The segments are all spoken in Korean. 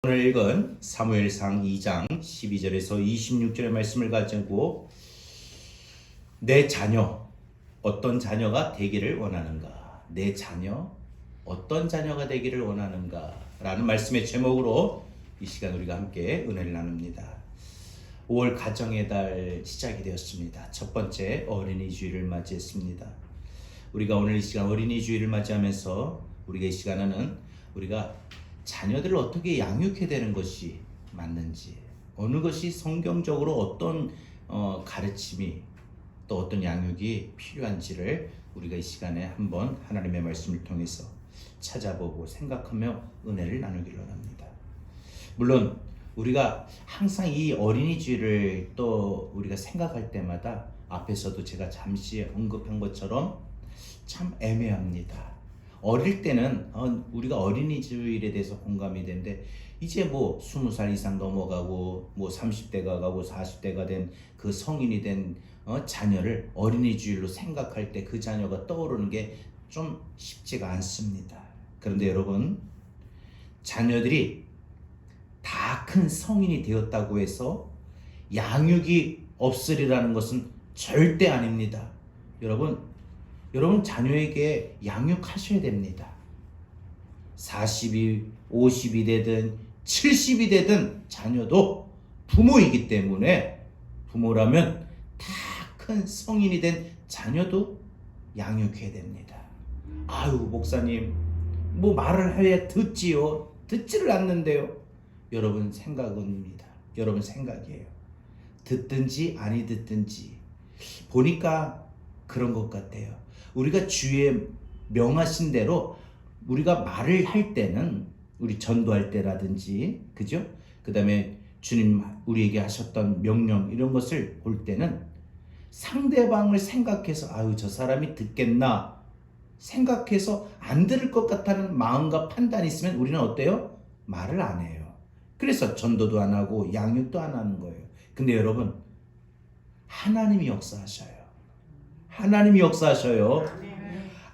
오늘 읽은 사무엘상 2장 12절에서 26절의 말씀을 가지고 내 자녀, 어떤 자녀가 되기를 원하는가? 내 자녀, 어떤 자녀가 되기를 원하는가? 라는 말씀의 제목으로 이 시간 우리가 함께 은혜를 나눕니다. 5월 가정의 달 시작이 되었습니다. 첫 번째 어린이 주일을 맞이했습니다. 우리가 오늘 이 시간 어린이 주일을 맞이하면서 우리가 이 시간에는 우리가 자녀들을 어떻게 양육해야 되는 것이 맞는지, 어느 것이 성경적으로 어떤 가르침이 또 어떤 양육이 필요한지를 우리가 이 시간에 한번 하나님의 말씀을 통해서 찾아보고 생각하며 은혜를 나누기를 원합니다. 물론 우리가 항상 이 어린이 주일을 또 우리가 생각할 때마다 앞에서도 제가 잠시 언급한 것처럼 참 애매합니다. 어릴 때는 우리가 어린이 주일에 대해서 공감이 되는데 이제 뭐 20살 이상 넘어가고 뭐 30대가 가고 40대가 된 그 성인이 된 자녀를 어린이 주일로 생각할 때 그 자녀가 떠오르는 게 좀 쉽지가 않습니다. 그런데 여러분, 자녀들이 다 큰 성인이 되었다고 해서 양육이 없으리라는 것은 절대 아닙니다. 여러분 자녀에게 양육하셔야 됩니다. 40이 50이 되든 70이 되든 자녀도 부모이기 때문에 부모라면 다 큰 성인이 된 자녀도 양육해야 됩니다. 아유 목사님 뭐 말을 해야 듣지요. 듣지를 않는데요. 여러분 생각입니다. 여러분 생각이에요. 듣든지 아니 듣든지 보니까 그런 것 같아요. 우리가 주의 명하신 대로 우리가 말을 할 때는 우리 전도할 때라든지 그죠? 그 다음에 주님 우리에게 하셨던 명령 이런 것을 볼 때는 상대방을 생각해서 아유 저 사람이 듣겠나 생각해서 안 들을 것 같다는 마음과 판단이 있으면 우리는 어때요? 말을 안 해요. 그래서 전도도 안 하고 양육도 안 하는 거예요. 근데 여러분 하나님이 역사하셔요. 하나님이 역사하셔요.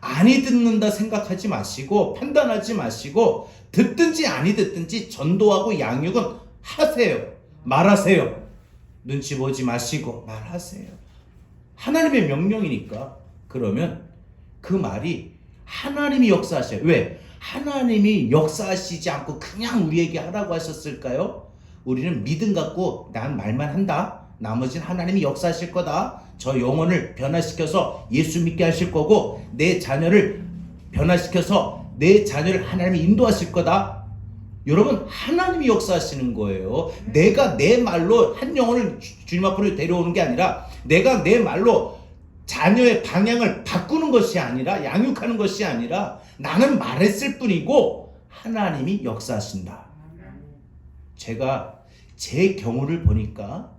아니 듣는다 생각하지 마시고 판단하지 마시고 듣든지 아니 듣든지 전도하고 양육은 하세요. 말하세요. 눈치 보지 마시고 말하세요. 하나님의 명령이니까. 그러면 그 말이 하나님이 역사하셔요. 왜? 하나님이 역사하시지 않고 그냥 우리에게 하라고 하셨을까요? 우리는 믿음 갖고 난 말만 한다. 나머지는 하나님이 역사하실 거다. 저 영혼을 변화시켜서 예수 믿게 하실 거고 내 자녀를 변화시켜서 내 자녀를 하나님이 인도하실 거다. 여러분 하나님이 역사하시는 거예요. 내가 내 말로 한 영혼을 주님 앞으로 데려오는 게 아니라 내가 내 말로 자녀의 방향을 바꾸는 것이 아니라 양육하는 것이 아니라 나는 말했을 뿐이고 하나님이 역사하신다. 제가 제 경우를 보니까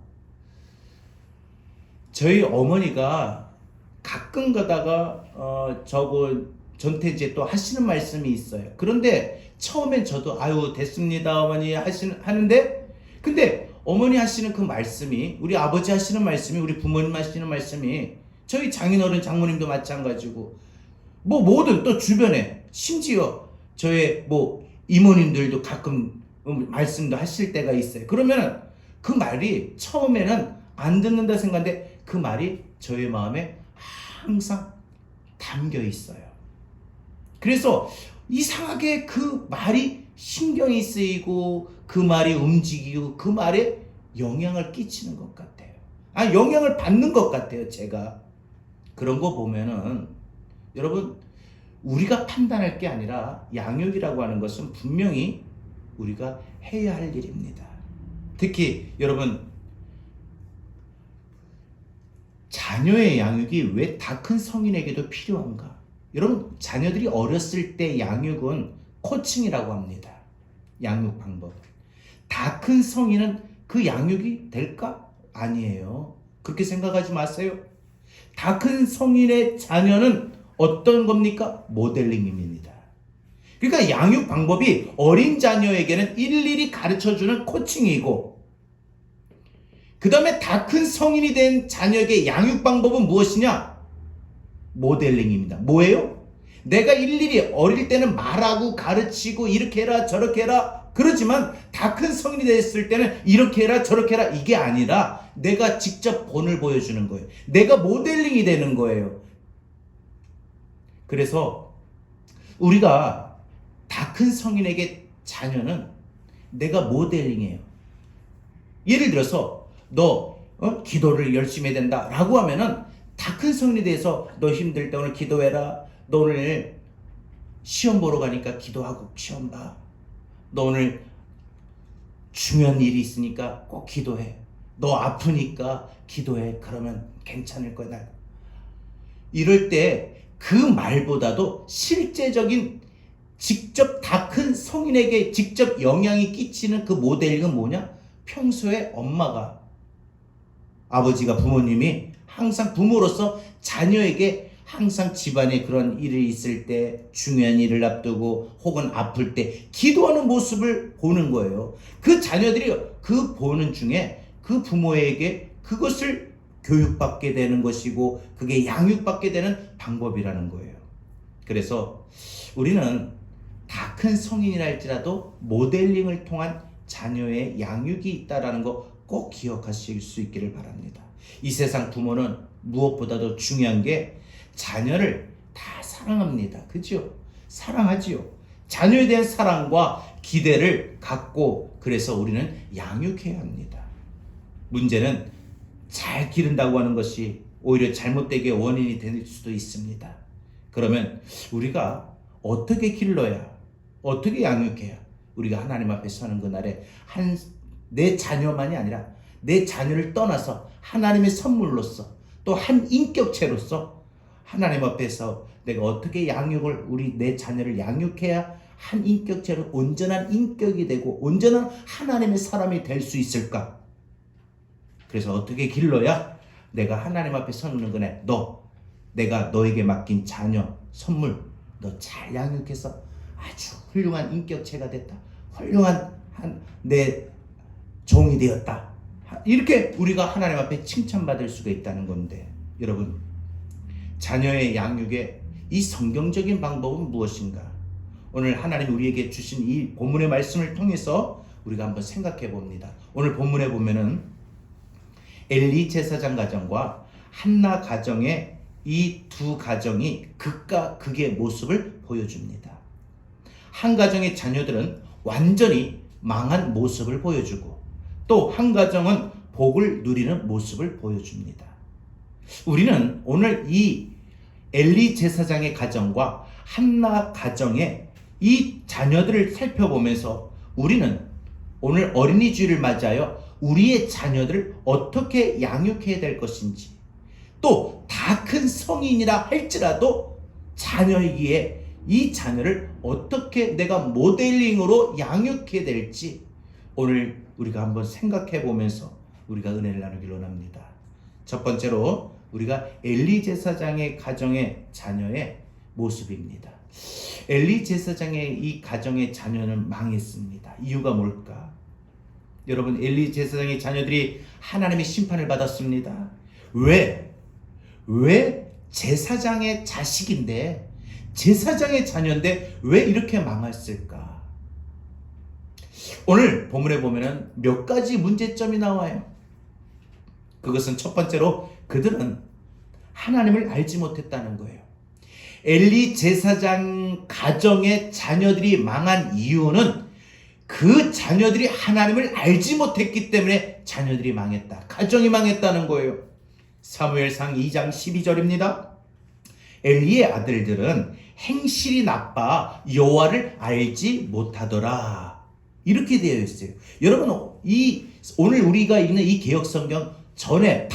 저희 어머니가 가끔 가다가 전태지에 또 하시는 말씀이 있어요. 그런데 처음엔 저도 아유 됐습니다 어머니 하는데 근데 어머니 하시는 그 말씀이 우리 아버지 하시는 말씀이 우리 부모님 하시는 말씀이 저희 장인어른 장모님도 마찬가지고 뭐 뭐든 또 주변에 심지어 저의 뭐 이모님들도 가끔 말씀도 하실 때가 있어요. 그러면 그 말이 처음에는 안 듣는다 생각하는데 그 말이 저의 마음에 항상 담겨 있어요. 그래서 이상하게 그 말이 신경이 쓰이고 그 말이 움직이고 그 말에 영향을 끼치는 것 같아요. 영향을 받는 것 같아요. 제가 그런 거 보면은 여러분 우리가 판단할 게 아니라 양육이라고 하는 것은 분명히 우리가 해야 할 일입니다. 특히 여러분 자녀의 양육이 왜 다 큰 성인에게도 필요한가? 여러분 자녀들이 어렸을 때 양육은 코칭이라고 합니다. 양육 방법. 다 큰 성인은 그 양육이 될까? 아니에요. 그렇게 생각하지 마세요. 다 큰 성인의 자녀는 어떤 겁니까? 모델링입니다. 그러니까 양육 방법이 어린 자녀에게는 일일이 가르쳐주는 코칭이고 그 다음에 다 큰 성인이 된 자녀에게 양육 방법은 무엇이냐? 모델링입니다. 뭐예요? 내가 일일이 어릴 때는 말하고 가르치고 이렇게 해라 저렇게 해라 그러지만 다 큰 성인이 됐을 때는 이렇게 해라 저렇게 해라 이게 아니라 내가 직접 본을 보여주는 거예요. 내가 모델링이 되는 거예요. 그래서 우리가 다 큰 성인에게 자녀는 내가 모델링이에요. 예를 들어서 너 기도를 열심히 해야 된다 라고 하면은 다 큰 성인에 대해서 너 힘들 때 오늘 기도해라. 너 오늘 시험 보러 가니까 기도하고 시험 봐. 너 오늘 중요한 일이 있으니까 꼭 기도해. 너 아프니까 기도해. 그러면 괜찮을 거야. 이럴 때 그 말보다도 실제적인 직접 다 큰 성인에게 직접 영향이 끼치는 그 모델은 뭐냐? 평소에 엄마가, 아버지가, 부모님이 항상 부모로서 자녀에게 항상 집안에 그런 일이 있을 때, 중요한 일을 앞두고 혹은 아플 때 기도하는 모습을 보는 거예요. 그 자녀들이 그 보는 중에 그 부모에게 그것을 교육받게 되는 것이고 그게 양육받게 되는 방법이라는 거예요. 그래서 우리는 다 큰 성인이라 할지라도 모델링을 통한 자녀의 양육이 있다는 거 꼭 기억하실 수 있기를 바랍니다. 이 세상 부모는 무엇보다도 중요한 게 자녀를 다 사랑합니다. 그죠? 사랑하지요. 자녀에 대한 사랑과 기대를 갖고 그래서 우리는 양육해야 합니다. 문제는 잘 기른다고 하는 것이 오히려 잘못되게 원인이 될 수도 있습니다. 그러면 우리가 어떻게 길러야, 어떻게 양육해야 우리가 하나님 앞에 서는 그날에 내 자녀만이 아니라 내 자녀를 떠나서 하나님의 선물로서 또 한 인격체로서 하나님 앞에서 내가 어떻게 양육을 내 자녀를 양육해야 한 인격체로 온전한 인격이 되고 온전한 하나님의 사람이 될 수 있을까? 그래서 어떻게 길러야 내가 하나님 앞에 서는 그날 내가 너에게 맡긴 자녀 선물 너 잘 양육해서 아주 훌륭한 인격체가 됐다. 훌륭한 내 종이 되었다. 이렇게 우리가 하나님 앞에 칭찬받을 수가 있다는 건데 여러분 자녀의 양육의 이 성경적인 방법은 무엇인가? 오늘 하나님 우리에게 주신 이 본문의 말씀을 통해서 우리가 한번 생각해 봅니다. 오늘 본문에 보면은 엘리 제사장 가정과 한나 가정의 이 두 가정이 극과 극의 모습을 보여줍니다. 한 가정의 자녀들은 완전히 망한 모습을 보여주고 또 한 가정은 복을 누리는 모습을 보여줍니다. 우리는 오늘 이 엘리 제사장의 가정과 한나 가정의 이 자녀들을 살펴보면서 우리는 오늘 어린이 주일을 맞이하여 우리의 자녀들을 어떻게 양육해야 될 것인지 또 다 큰 성인이라 할지라도 자녀이기에 이 자녀를 어떻게 내가 모델링으로 양육해야 될지 오늘 우리가 한번 생각해 보면서 우리가 은혜를 나누기를 원합니다. 첫 번째로 우리가 엘리 제사장의 가정의 자녀의 모습입니다. 엘리 제사장의 이 가정의 자녀는 망했습니다. 이유가 뭘까? 여러분 엘리 제사장의 자녀들이 하나님의 심판을 받았습니다. 왜 제사장의 자식인데 제사장의 자녀인데 왜 이렇게 망했을까? 오늘 본문에 보면은 몇 가지 문제점이 나와요. 그것은 첫 번째로 그들은 하나님을 알지 못했다는 거예요. 엘리 제사장 가정의 자녀들이 망한 이유는 그 자녀들이 하나님을 알지 못했기 때문에 자녀들이 망했다. 가정이 망했다는 거예요. 사무엘상 2장 12절입니다. 엘리의 아들들은 행실이 나빠 여호와를 알지 못하더라. 이렇게 되어 있어요. 여러분 오늘 우리가 읽는 이 개역성경 전에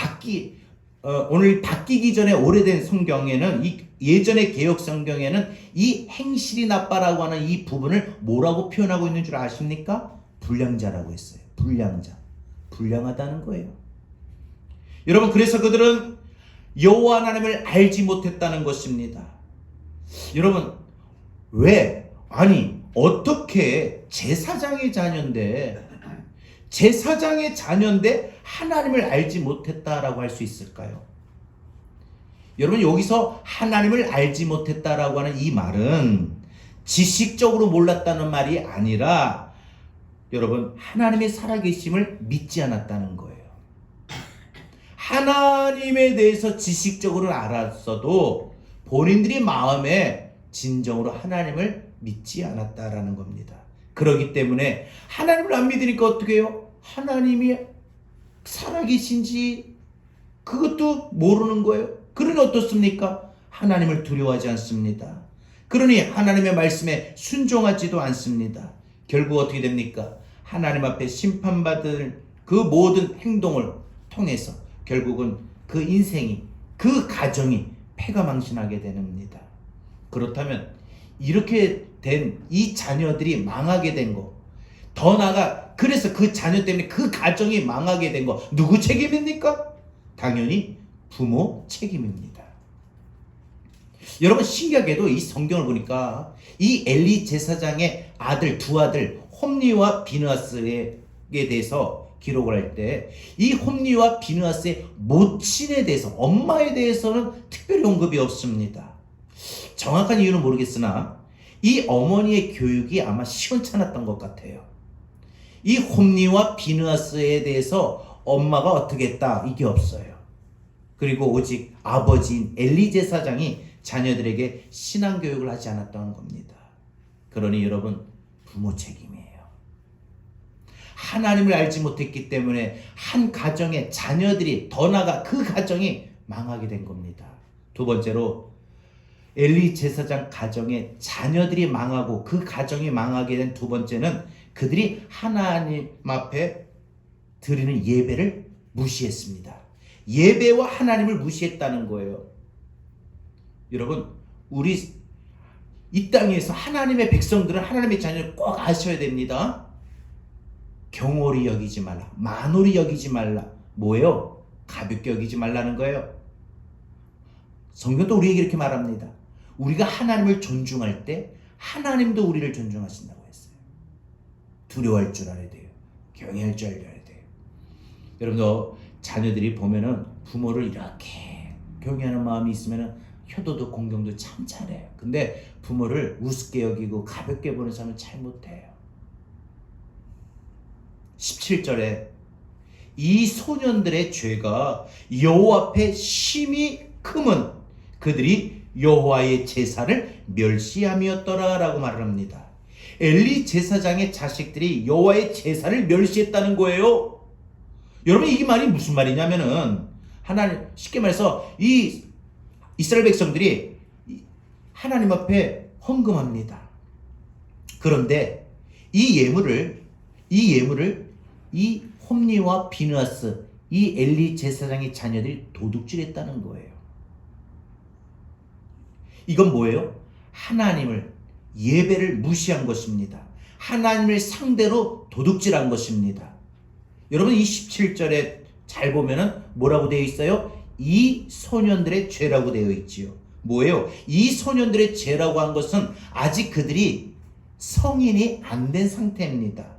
오늘 바뀌기 전에 오래된 성경에는 이 예전의 개역성경에는 이 행실이 나빠라고 하는 이 부분을 뭐라고 표현하고 있는 줄 아십니까? 불량자라고 했어요. 불량하다는 거예요. 여러분 그래서 그들은 여호와 하나님을 알지 못했다는 것입니다. 여러분 어떻게 제사장의 자녀인데 하나님을 알지 못했다라고 할 수 있을까요? 여러분 여기서 하나님을 알지 못했다라고 하는 이 말은 지식적으로 몰랐다는 말이 아니라 여러분, 하나님의 살아계심을 믿지 않았다는 거예요. 하나님에 대해서 지식적으로는 알았어도 본인들이 마음에 진정으로 하나님을 믿지 않았다라는 겁니다. 그렇기 때문에 하나님을 안 믿으니까 어떻게 해요? 하나님이 살아계신지 그것도 모르는 거예요. 그러니 어떻습니까? 하나님을 두려워하지 않습니다. 그러니 하나님의 말씀에 순종하지도 않습니다. 결국 어떻게 됩니까? 하나님 앞에 심판받을 그 모든 행동을 통해서 결국은 그 인생이, 그 가정이 패가망신하게 됩니다. 그렇다면 이렇게 된 이 자녀들이 망하게 된 거, 더 나아가 그래서 그 자녀 때문에 그 가정이 망하게 된 거 누구 책임입니까? 당연히 부모 책임입니다. 여러분, 신기하게도 이 성경을 보니까 이 엘리 제사장의 아들, 두 아들 홈리와 비느하스에 대해서 기록을 할 때 이 홈리와 비느하스의 모친에 대해서, 엄마에 대해서는 특별히 언급이 없습니다. 정확한 이유는 모르겠으나 이 어머니의 교육이 아마 시원찮았던 것 같아요. 이 홈리와 비느하스에 대해서 엄마가 어떻게 했다, 이게 없어요. 그리고 오직 아버지인 엘리 제사장이 자녀들에게 신앙교육을 하지 않았던 겁니다. 그러니 여러분, 부모 책임이에요. 하나님을 알지 못했기 때문에 한 가정의 자녀들이, 더 나아가 그 가정이 망하게 된 겁니다. 두 번째로 엘리 제사장 가정의 자녀들이 망하고 그 가정이 망하게 된 두 번째는 그들이 하나님 앞에 드리는 예배를 무시했습니다. 예배와 하나님을 무시했다는 거예요. 여러분, 우리 이 땅에서 하나님의 백성들은, 하나님의 자녀를 꼭 아셔야 됩니다. 경홀히 여기지 말라, 만홀히 여기지 말라. 뭐예요? 가볍게 여기지 말라는 거예요. 성경도 우리에게 이렇게 말합니다. 우리가 하나님을 존중할 때 하나님도 우리를 존중하신다고 했어요. 두려워할 줄 알아야 돼요. 경외할 줄 알아야 돼요. 여러분도 자녀들이 보면은 부모를 이렇게 경외하는 마음이 있으면은 효도도 공경도 참 잘해요. 근데 부모를 우습게 여기고 가볍게 보는 사람은 잘 못해요. 17절에 이 소년들의 죄가 여호와 앞에 심히 크면 그들이 여호와의 제사를 멸시함이었더라 라고 말을 합니다. 엘리 제사장의 자식들이 여호와의 제사를 멸시했다는 거예요. 여러분, 이게 말이 무슨 말이냐면은, 하나님, 쉽게 말해서 이 이스라엘 백성들이 하나님 앞에 헌금합니다. 그런데 이 예물을 이 홈리와 비느하스, 이 엘리 제사장의 자녀들이 도둑질했다는 거예요. 이건 뭐예요? 하나님을, 예배를 무시한 것입니다. 하나님을 상대로 도둑질한 것입니다. 여러분, 이 17절에 잘 보면은 뭐라고 되어 있어요? 이 소년들의 죄라고 되어 있지요. 뭐예요? 이 소년들의 죄라고 한 것은 아직 그들이 성인이 안 된 상태입니다.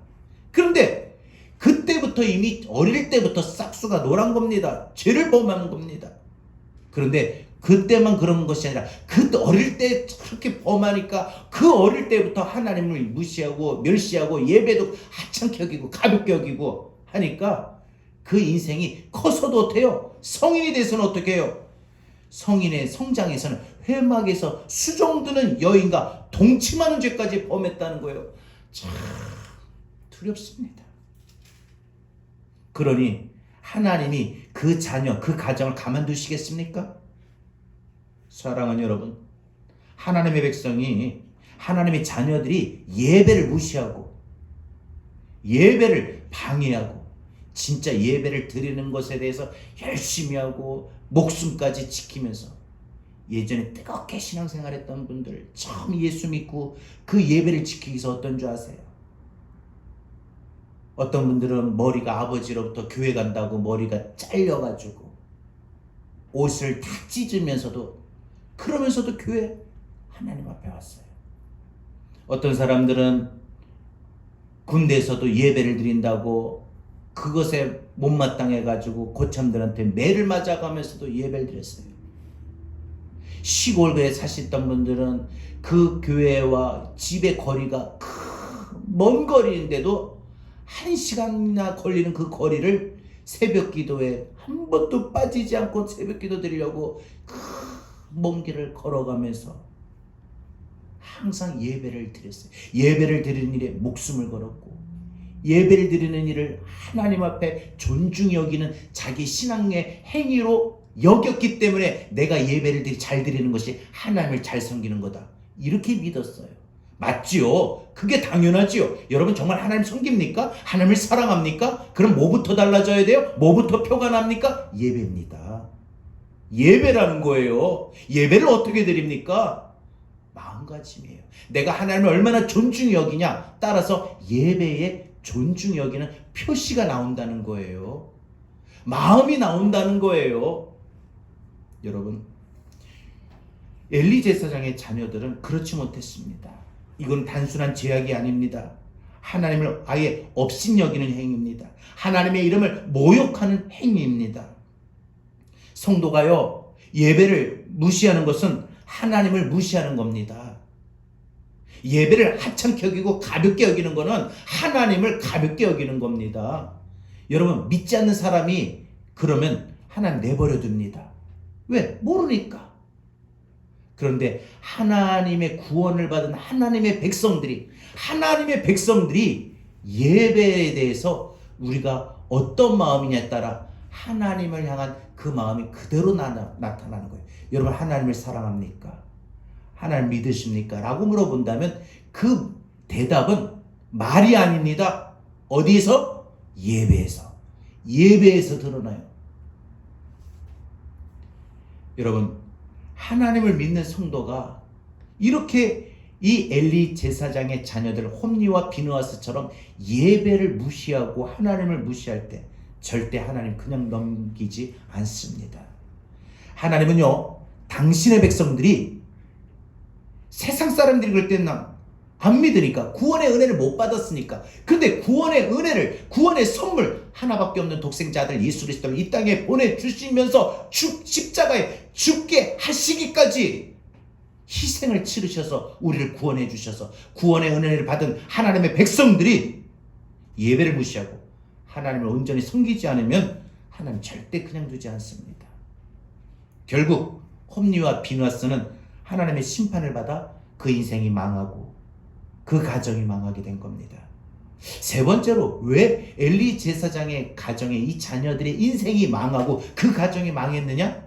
그런데 그때부터, 이미 어릴 때부터 싹수가 노란 겁니다. 죄를 범한 겁니다. 그런데 그때만 그런 것이 아니라 그 어릴 때 그렇게 범하니까 그 어릴 때부터 하나님을 무시하고 멸시하고 예배도 하찮게 여기고 가볍게 여기고 하니까 그 인생이 커서도 어때요? 성인이 돼서는 어떻게 해요? 성인의 성장에서는 회막에서 수종드는 여인과 동침하는 죄까지 범했다는 거예요. 참 두렵습니다. 그러니 하나님이 그 자녀, 그 가정을 가만두시겠습니까? 사랑하는 여러분, 하나님의 백성이, 하나님의 자녀들이 예배를 무시하고 예배를 방해하고 진짜 예배를 드리는 것에 대해서 열심히 하고 목숨까지 지키면서 예전에 뜨겁게 신앙생활했던 분들, 처음 예수 믿고 그 예배를 지키기 위해서 어떤 줄 아세요? 어떤 분들은 머리가, 아버지로부터 교회 간다고 머리가 잘려가지고 옷을 다 찢으면서도, 그러면서도 교회 하나님 앞에 왔어요. 어떤 사람들은 군대에서도 예배를 드린다고 그것에 못마땅해가지고 고참들한테 매를 맞아가면서도 예배를 드렸어요. 시골에 사시던 분들은 그 교회와 집의 거리가 먼 거리인데도 1시간이나 걸리는 그 거리를 새벽 기도에 한 번도 빠지지 않고 새벽 기도 드리려고 그 먼 길을 걸어가면서 항상 예배를 드렸어요. 예배를 드리는 일에 목숨을 걸었고, 예배를 드리는 일을 하나님 앞에 존중히 여기는 자기 신앙의 행위로 여겼기 때문에 내가 예배를 잘 드리는 것이 하나님을 잘 섬기는 거다, 이렇게 믿었어요. 맞지요? 그게 당연하지요. 여러분 정말 하나님 섬깁니까? 하나님을 사랑합니까? 그럼 뭐부터 달라져야 돼요? 뭐부터 표가 납니까? 예배입니다. 예배라는 거예요. 예배를 어떻게 드립니까? 마음가짐이에요. 내가 하나님을 얼마나 존중히 여기냐, 따라서 예배에 존중히 여기는 표시가 나온다는 거예요. 마음이 나온다는 거예요. 여러분, 엘리 제사장의 자녀들은 그렇지 못했습니다. 이건 단순한 죄악이 아닙니다. 하나님을 아예 업신여기는 행위입니다. 하나님의 이름을 모욕하는 행위입니다. 성도가요, 예배를 무시하는 것은 하나님을 무시하는 겁니다. 예배를 하찮게 여기고 가볍게 여기는 것은 하나님을 가볍게 여기는 겁니다. 여러분, 믿지 않는 사람이 그러면 하나님 내버려 둡니다. 왜? 모르니까. 그런데 하나님의 구원을 받은 하나님의 백성들이 예배에 대해서 우리가 어떤 마음이냐에 따라 하나님을 향한 그 마음이 그대로 나타나는 거예요. 여러분, 하나님을 사랑합니까? 하나님 믿으십니까? 라고 물어본다면 그 대답은 말이 아닙니다. 어디에서? 예배에서 드러나요. 여러분, 하나님을 믿는 성도가 이렇게 이 엘리 제사장의 자녀들 홈리와 비느하스처럼 예배를 무시하고 하나님을 무시할 때 절대 하나님 그냥 넘기지 않습니다. 하나님은요, 당신의 백성들이 세상 사람들이 그럴 때는 안 믿으니까, 구원의 은혜를 못 받았으니까. 근데 구원의 은혜를, 구원의 선물, 하나밖에 없는 독생자 아들 예수 그리스도를 이 땅에 보내주시면서 십자가에 죽게 하시기까지 희생을 치르셔서 우리를 구원해 주셔서 구원의 은혜를 받은 하나님의 백성들이 예배를 무시하고 하나님을 온전히 섬기지 않으면 하나님 절대 그냥 두지 않습니다. 결국 홈리와 비느하스는 하나님의 심판을 받아 그 인생이 망하고 그 가정이 망하게 된 겁니다. 세 번째로, 왜 엘리 제사장의 가정에 이 자녀들의 인생이 망하고 그 가정이 망했느냐?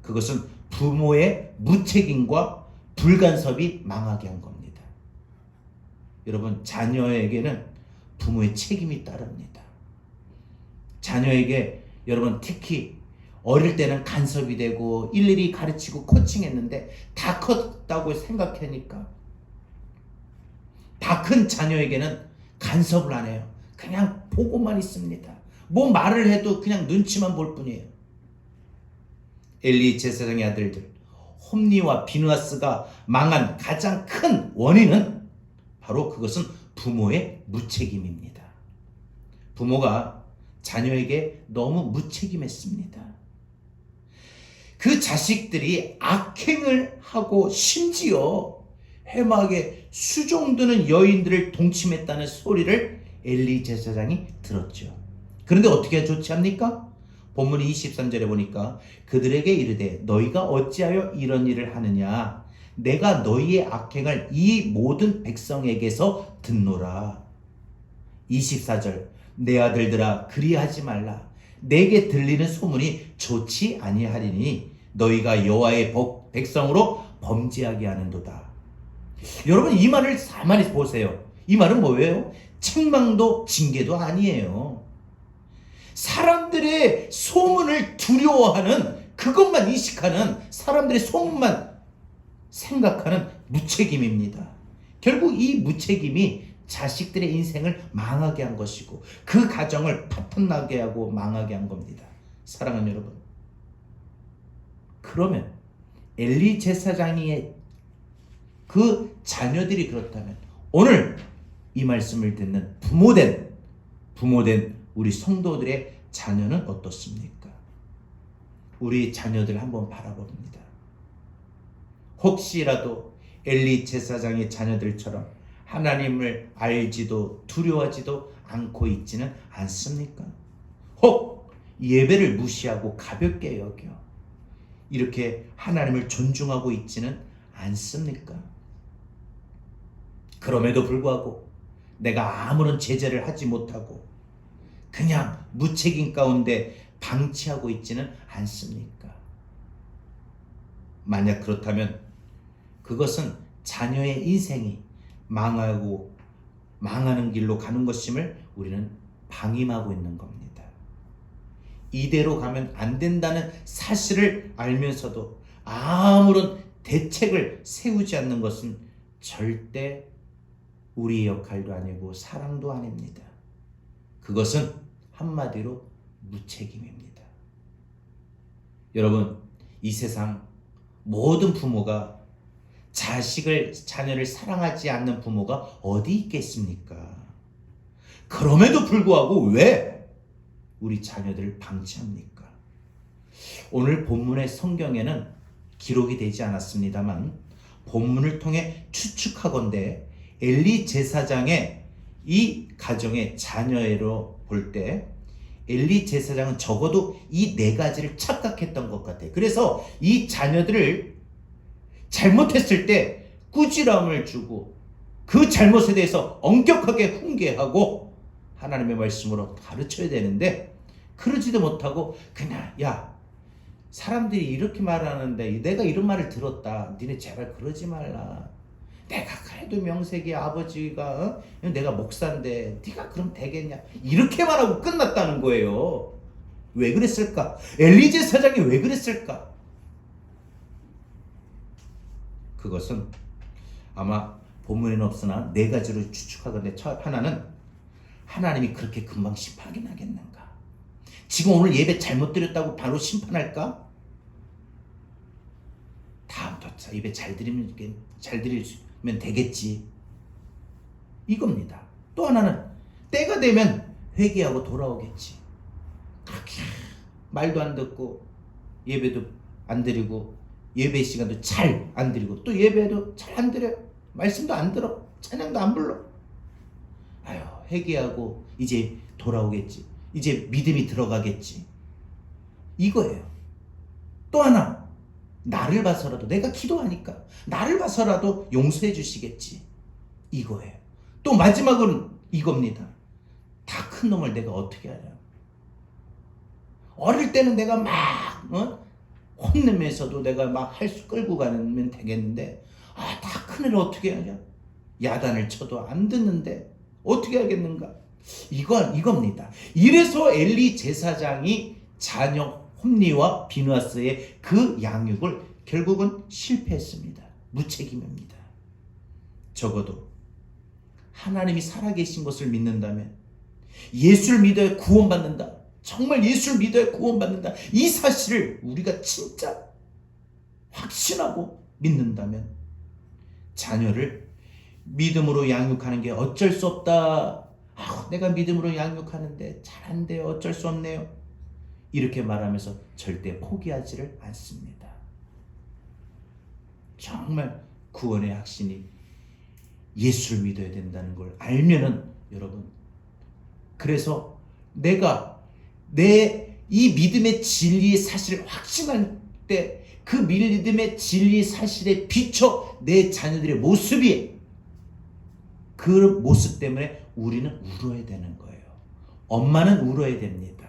그것은 부모의 무책임과 불간섭이 망하게 한 겁니다. 여러분, 자녀에게는 부모의 책임이 따릅니다. 자녀에게 여러분, 특히 어릴 때는 간섭이 되고 일일이 가르치고 코칭했는데 다 컸다고 생각하니까 다 큰 자녀에게는 간섭을 안 해요. 그냥 보고만 있습니다. 뭐 말을 해도 그냥 눈치만 볼 뿐이에요. 엘리 제사장의 아들들 홈리와 비느하스가 망한 가장 큰 원인은 바로 그것은 부모의 무책임입니다. 부모가 자녀에게 너무 무책임했습니다. 그 자식들이 악행을 하고 심지어 해막에 수종드는 여인들을 동침했다는 소리를 엘리 제사장이 들었죠. 그런데 어떻게 조치합니까? 본문 23절에 보니까 그들에게 이르되 너희가 어찌하여 이런 일을 하느냐? 내가 너희의 악행을 이 모든 백성에게서 듣노라. 24절 내 아들들아 그리하지 말라. 내게 들리는 소문이 좋지 아니하리니 너희가 여호와의 백성으로 범죄하게 하는도다. 여러분, 이 말을 가만히 보세요. 이 말은 뭐예요? 책망도 징계도 아니에요. 사람들의 소문을 두려워하는, 그것만 인식하는, 사람들의 소문만 생각하는 무책임입니다. 결국 이 무책임이 자식들의 인생을 망하게 한 것이고 그 가정을 파탄나게 하고 망하게 한 겁니다. 사랑하는 여러분, 그러면 엘리 제사장의 그 자녀들이 그렇다면 오늘 이 말씀을 듣는 부모된 우리 성도들의 자녀는 어떻습니까? 우리 자녀들 한번 바라봅니다. 혹시라도 엘리 제사장의 자녀들처럼 하나님을 알지도 두려워하지도 않고 있지는 않습니까? 혹 예배를 무시하고 가볍게 여겨 이렇게 하나님을 존중하고 있지는 않습니까? 그럼에도 불구하고 내가 아무런 제재를 하지 못하고 그냥 무책임 가운데 방치하고 있지는 않습니까? 만약 그렇다면 그것은 자녀의 인생이 망하고 망하는 길로 가는 것임을 우리는 방임하고 있는 겁니다. 이대로 가면 안 된다는 사실을 알면서도 아무런 대책을 세우지 않는 것은 절대 우리의 역할도 아니고 사랑도 아닙니다. 그것은 한마디로 무책임입니다. 여러분, 이 세상 모든 부모가 자녀를 사랑하지 않는 부모가 어디 있겠습니까? 그럼에도 불구하고 왜 우리 자녀들을 방치합니까? 오늘 본문의 성경에는 기록이 되지 않았습니다만 본문을 통해 추측하건대 엘리 제사장의 이 가정의 자녀로 볼 때 엘리 제사장은 적어도 이 네 가지를 착각했던 것 같아요. 그래서 이 자녀들을 잘못했을 때 꾸지람을 주고 그 잘못에 대해서 엄격하게 훈계하고 하나님의 말씀으로 가르쳐야 되는데 그러지도 못하고 그냥 야 사람들이 이렇게 말하는데 내가 이런 말을 들었다. 니네 제발 그러지 말라. 내가 그래도 명색이 아버지가 내가 목사인데 네가 그럼 되겠냐. 이렇게 말하고 끝났다는 거예요. 왜 그랬을까? 엘리 제사장이 왜 그랬을까? 그것은 아마 본문에는 없으나 네 가지로 추측하건대 하나는 하나님이 그렇게 금방 심판하긴 하겠는가? 지금 오늘 예배 잘못 드렸다고 바로 심판할까? 다음부터 예배 잘 드리면 되겠지. 이겁니다. 또 하나는 때가 되면 회개하고 돌아오겠지. 그렇게 말도 안 듣고 예배도 안 드리고 예배 시간도 잘 안 드리고 또 예배도 잘 안 드려요. 말씀도 안 들어. 찬양도 안 불러. 아유, 회개하고 이제 돌아오겠지. 이제 믿음이 들어가겠지. 이거예요. 또 하나, 나를 봐서라도 내가 기도하니까 나를 봐서라도 용서해 주시겠지. 이거예요. 또 마지막은 이겁니다. 다 큰 놈을 내가 어떻게 하냐. 어릴 때는 내가 막 혼내면서도 내가 막 끌고 가면 되겠는데 다 큰 애를 어떻게 하냐. 야단을 쳐도 안 듣는데 어떻게 하겠는가. 이겁니다. 이래서 엘리 제사장이 자녀 홈리와 비누아스의 그 양육을 결국은 실패했습니다. 무책임입니다. 적어도 하나님이 살아계신 것을 믿는다면 예수를 믿어야 구원받는다. 정말 예수를 믿어야 구원받는다. 이 사실을 우리가 진짜 확신하고 믿는다면 자녀를 믿음으로 양육하는 게 어쩔 수 없다. 내가 믿음으로 양육하는데 잘 안 돼요. 어쩔 수 없네요. 이렇게 말하면서 절대 포기하지를 않습니다. 정말 구원의 확신이 예수를 믿어야 된다는 걸 알면은 여러분, 그래서 내가 이 믿음의 진리의 사실을 확신할 때 그 믿음의 진리의 사실에 비춰 내 자녀들의 모습이 그 모습 때문에 우리는 울어야 되는 거예요. 엄마는 울어야 됩니다.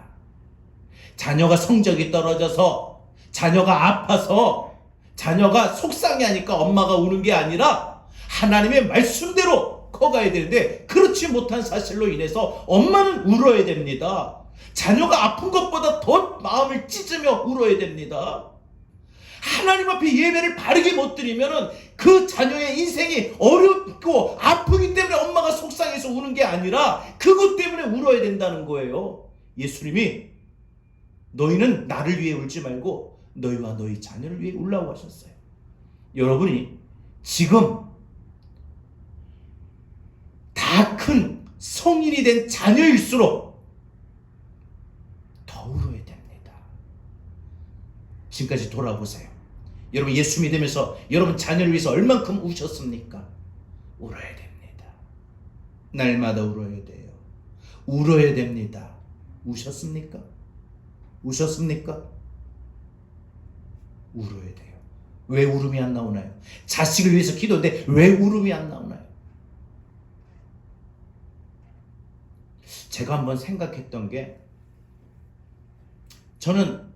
자녀가 성적이 떨어져서 자녀가 아파서 자녀가 속상해하니까 엄마가 우는 게 아니라 하나님의 말씀대로 커가야 되는데 그렇지 못한 사실로 인해서 엄마는 울어야 됩니다. 자녀가 아픈 것보다 더 마음을 찢으며 울어야 됩니다. 하나님 앞에 예배를 바르게 못 드리면 그 자녀의 인생이 어렵고 아프기 때문에 엄마가 속상해서 우는 게 아니라 그것 때문에 울어야 된다는 거예요. 예수님이 너희는 나를 위해 울지 말고 너희와 너희 자녀를 위해 울라고 하셨어요. 여러분이 지금 다 큰 성인이 된 자녀일수록 더 울어야 됩니다. 지금까지 돌아보세요. 여러분 예수 믿으면서 여러분 자녀를 위해서 얼만큼 우셨습니까? 울어야 됩니다. 날마다 울어야 돼요. 울어야 됩니다. 우셨습니까? 우셨습니까? 울어야 돼요. 왜 울음이 안 나오나요? 자식을 위해서 기도인데 왜 울음이 안 나오나요? 제가 한번 생각했던 게, 저는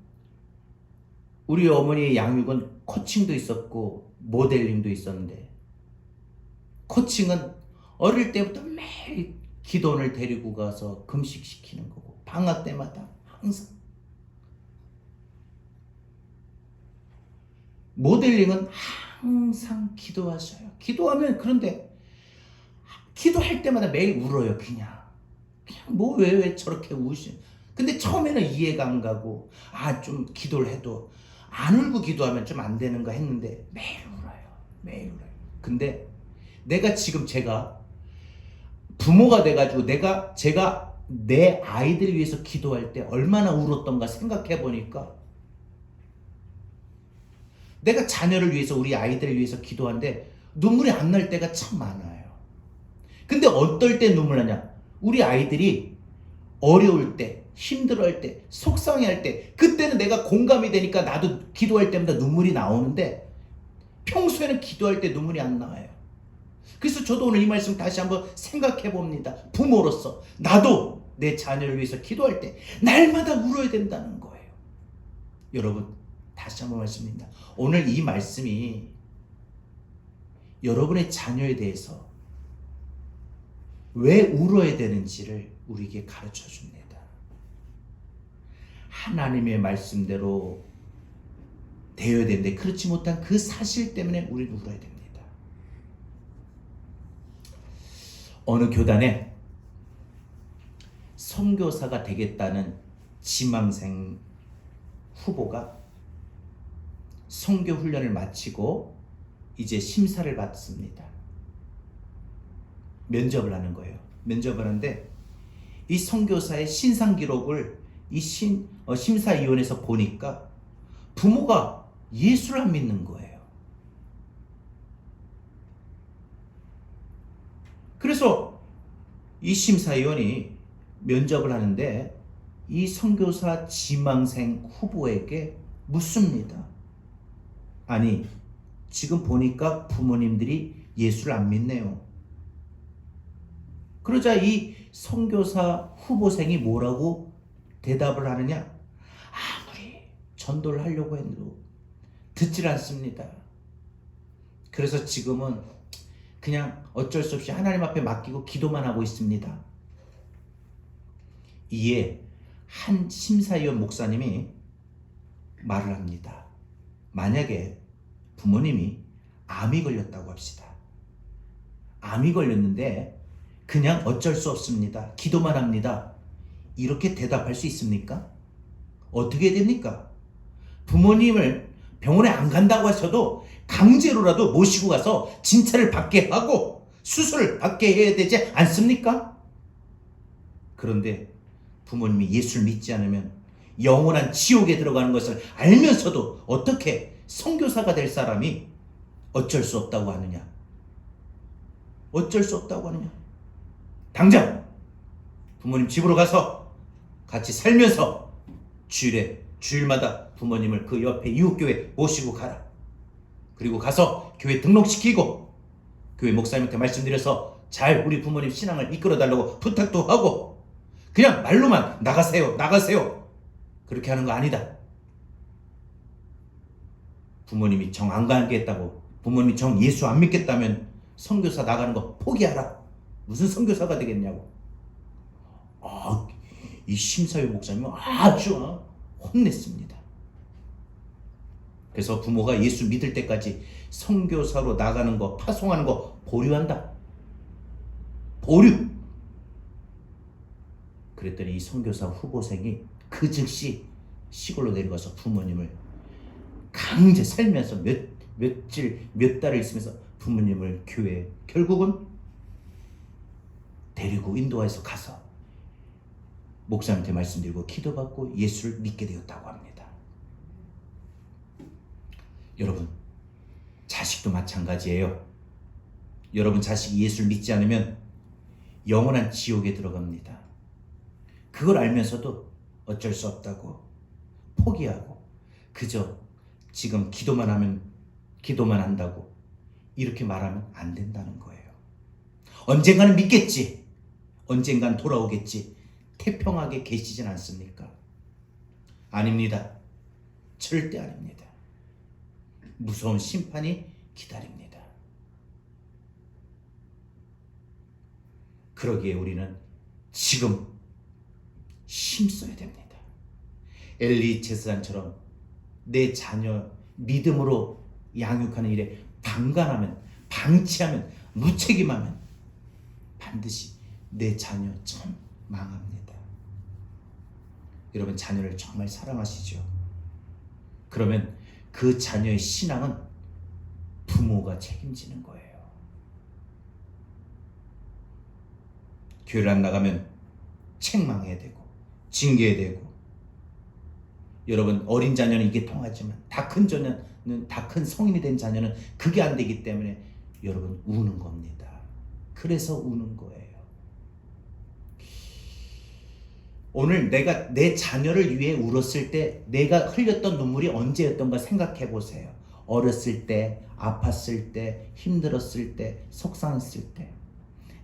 우리 어머니의 양육은 코칭도 있었고 모델링도 있었는데, 코칭은 어릴 때부터 매일 기도원을 데리고 가서 금식시키는 거고, 방학 때마다 항상. 모델링은 항상 기도하셔요. 기도하면, 그런데 기도할 때마다 매일 울어요. 그냥 뭐 왜 저렇게 우시. 근데 처음에는 이해가 안 가고, 좀 기도를 해도 안 울고 기도하면 좀 안 되는가 했는데 매일 울어요. 매일 울어요. 근데 제가 부모가 돼가지고 제가 내 아이들을 위해서 기도할 때 얼마나 울었던가 생각해 보니까, 내가 자녀를 위해서, 우리 아이들을 위해서 기도하는데 눈물이 안 날 때가 참 많아요. 근데 어떨 때 눈물 나냐? 우리 아이들이 어려울 때, 힘들어할 때, 속상해할 때, 그때는 내가 공감이 되니까 나도 기도할 때마다 눈물이 나오는데, 평소에는 기도할 때 눈물이 안 나와요. 그래서 저도 오늘 이 말씀 다시 한번 생각해 봅니다. 부모로서 나도 내 자녀를 위해서 기도할 때 날마다 울어야 된다는 거예요. 여러분, 다시 한번 말씀드립니다. 오늘 이 말씀이 여러분의 자녀에 대해서 왜 울어야 되는지를 우리에게 가르쳐 줍니다. 하나님의 말씀대로 되어야 되는데 그렇지 못한 그 사실 때문에 우리는 울어야 됩니다. 어느 교단에 선교사가 되겠다는 지망생 후보가 선교 훈련을 마치고 이제 심사를 받습니다. 면접을 하는 거예요. 면접을 하는데 이 선교사의 신상 기록을 이 심사위원회에서 보니까 부모가 예수를 안 믿는 거예요. 그래서 이 심사위원이 면접을 하는데 이 선교사 지망생 후보에게 묻습니다. 아니, 지금 보니까 부모님들이 예수를 안 믿네요. 그러자 이 선교사 후보생이 뭐라고 대답을 하느냐? 아무리 전도를 하려고 해도 듣질 않습니다. 그래서 지금은 그냥 어쩔 수 없이 하나님 앞에 맡기고 기도만 하고 있습니다. 이에 한 심사위원 목사님이 말을 합니다. 만약에 부모님이 암이 걸렸다고 합시다. 암이 걸렸는데 그냥 어쩔 수 없습니다. 기도만 합니다. 이렇게 대답할 수 있습니까? 어떻게 해야 됩니까? 부모님을 병원에 안 간다고 하셔도 강제로라도 모시고 가서 진찰을 받게 하고 수술을 받게 해야 되지 않습니까? 그런데 부모님이 예수를 믿지 않으면 영원한 지옥에 들어가는 것을 알면서도 어떻게 선교사가 될 사람이 어쩔 수 없다고 하느냐? 어쩔 수 없다고 하느냐? 당장 부모님 집으로 가서 같이 살면서 주일마다 부모님을 그 옆에 이웃교회 모시고 가라. 그리고 가서 교회 등록시키고 교회 목사님한테 말씀드려서 잘 우리 부모님 신앙을 이끌어달라고 부탁도 하고, 그냥 말로만 나가세요 그렇게 하는 거 아니다. 부모님이 정 안 가겠다고, 부모님이 정 예수 안 믿겠다면 선교사 나가는 거 포기하라. 무슨 선교사가 되겠냐고. 이 심사위 목사님은 아주 혼냈습니다. 그래서 부모가 예수 믿을 때까지 선교사로 나가는 거, 파송하는 거 보류한다. 보류. 그랬더니 이 선교사 후보생이 그 즉시 시골로 내려가서 부모님을 강제 살면서 몇 달을 있으면서 부모님을 교회에 결국은 데리고 인도해서 가서 목사님한테 말씀드리고 기도받고 예수를 믿게 되었다고 합니다. 여러분, 자식도 마찬가지예요. 여러분 자식이 예수를 믿지 않으면 영원한 지옥에 들어갑니다. 그걸 알면서도 어쩔 수 없다고 포기하고 그저 지금 기도만 한다고 이렇게 말하면 안 된다는 거예요. 언젠가는 믿겠지. 언젠간 돌아오겠지. 태평하게 계시진 않습니까? 아닙니다. 절대 아닙니다. 무서운 심판이 기다립니다. 그러기에 우리는 지금 힘써야 됩니다. 엘리 제사장처럼 내 자녀 믿음으로 양육하는 일에 방관하면, 방치하면, 무책임하면 반드시 내 자녀 참 망합니다. 여러분 자녀를 정말 사랑하시죠? 그러면 그 자녀의 신앙은 부모가 책임지는 거예요. 교회를 안 나가면 책망해야 되고 징계해야 되고, 여러분 어린 자녀는 이게 통하지만 다 큰 성인이 된 자녀는 그게 안 되기 때문에 여러분 우는 겁니다. 그래서 우는 거예요. 오늘 내가 내 자녀를 위해 울었을 때 내가 흘렸던 눈물이 언제였던가 생각해 보세요. 어렸을 때, 아팠을 때, 힘들었을 때, 속상했을 때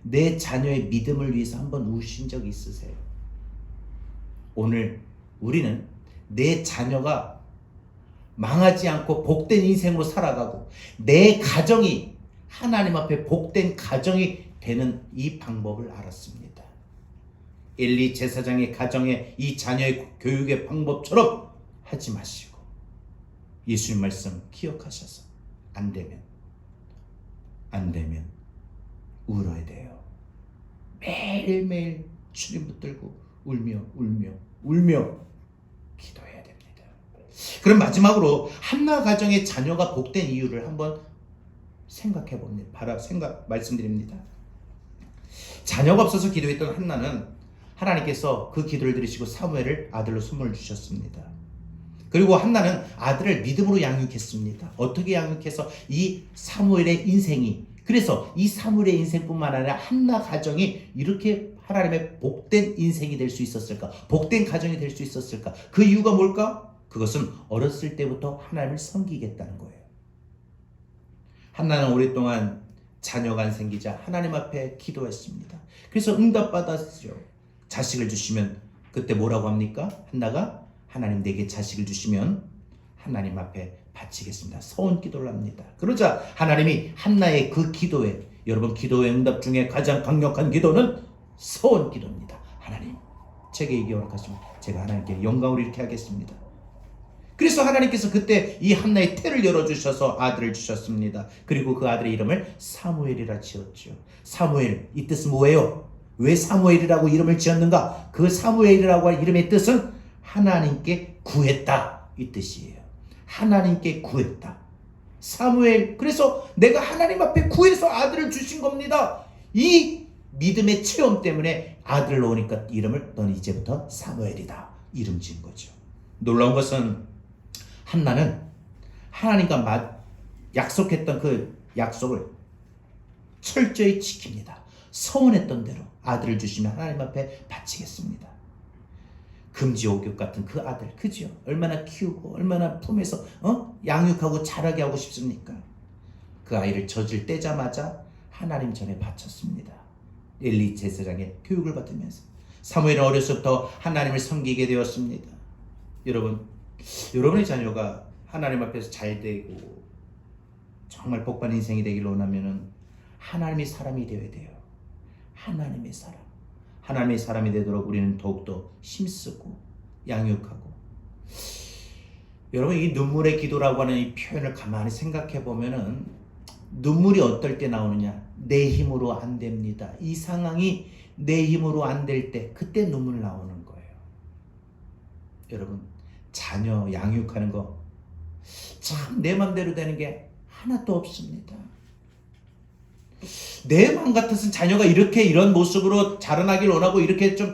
내 자녀의 믿음을 위해서 한번 우신 적이 있으세요? 오늘 우리는 내 자녀가 망하지 않고 복된 인생으로 살아가고 내 가정이 하나님 앞에 복된 가정이 되는 이 방법을 알았습니다. 엘리 제사장의 가정의 이 자녀의 교육의 방법처럼 하지 마시고 예수님 말씀 기억하셔서 안 되면 울어야 돼요. 매일매일 주님 붙들고 울며 기도해야 됩니다. 그럼 마지막으로 한나 가정의 자녀가 복된 이유를 한번 생각해 봅니다. 말씀드립니다. 자녀가 없어서 기도했던 한나는 하나님께서 그 기도를 들으시고 사무엘을 아들로 선물 주셨습니다. 그리고 한나는 아들을 믿음으로 양육했습니다. 어떻게 양육해서 이 사무엘의 인생이, 그래서 이 사무엘의 인생뿐만 아니라 한나 가정이 이렇게 하나님의 복된 인생이 될 수 있었을까? 복된 가정이 될 수 있었을까? 그 이유가 뭘까? 그것은 어렸을 때부터 하나님을 섬기겠다는 거예요. 한나는 오랫동안 자녀가 안 생기자 하나님 앞에 기도했습니다. 그래서 응답받았죠. 자식을 주시면 그때 뭐라고 합니까? 한나가 하나님 내게 자식을 주시면 하나님 앞에 바치겠습니다. 서원 기도를 합니다. 그러자 하나님이 한나의 그 기도에, 여러분 기도의 응답 중에 가장 강력한 기도는 서원 기도입니다. 하나님 제게 이기 허락하시면 제가 하나님께 영광을 이렇게 하겠습니다. 그래서 하나님께서 그때 이 한나의 태를 열어주셔서 아들을 주셨습니다. 그리고 그 아들의 이름을 사무엘이라 지었죠. 사무엘, 이 뜻은 뭐예요? 왜 사무엘이라고 이름을 지었는가? 그 사무엘이라고 할 이름의 뜻은 하나님께 구했다, 이 뜻이에요. 하나님께 구했다. 사무엘, 그래서 내가 하나님 앞에 구해서 아들을 주신 겁니다. 이 믿음의 체험 때문에 아들을 놓으니까 이름을 너는 이제부터 사무엘이다, 이름 지은 거죠. 놀라운 것은 한나는 하나님과 약속했던 그 약속을 철저히 지킵니다. 서원했던 대로 아들을 주시면 하나님 앞에 바치겠습니다. 금지옥육 같은 그 아들, 그죠? 얼마나 키우고 얼마나 품에서 양육하고 자라게 하고 싶습니까? 그 아이를 젖을 떼자마자 하나님 전에 바쳤습니다. 엘리 제사장의 교육을 받으면서 사무엘은 어려서부터 하나님을 섬기게 되었습니다. 여러분의 자녀가 하나님 앞에서 잘 되고 정말 복받은 인생이 되기를 원하면은 하나님의 사람이 되어야 돼요. 하나님의 사람이 되도록 우리는 더욱더 힘쓰고 양육하고. 여러분 이 눈물의 기도라고 하는 이 표현을 가만히 생각해 보면은 눈물이 어떨 때 나오느냐? 내 힘으로 안 됩니다. 이 상황이 내 힘으로 안 될 때 그때 눈물 나오는 거예요. 여러분 자녀 양육하는 거 참 내 맘대로 되는 게 하나도 없습니다. 내 마음 같아서는 자녀가 이런 모습으로 자라나길 원하고 이렇게 좀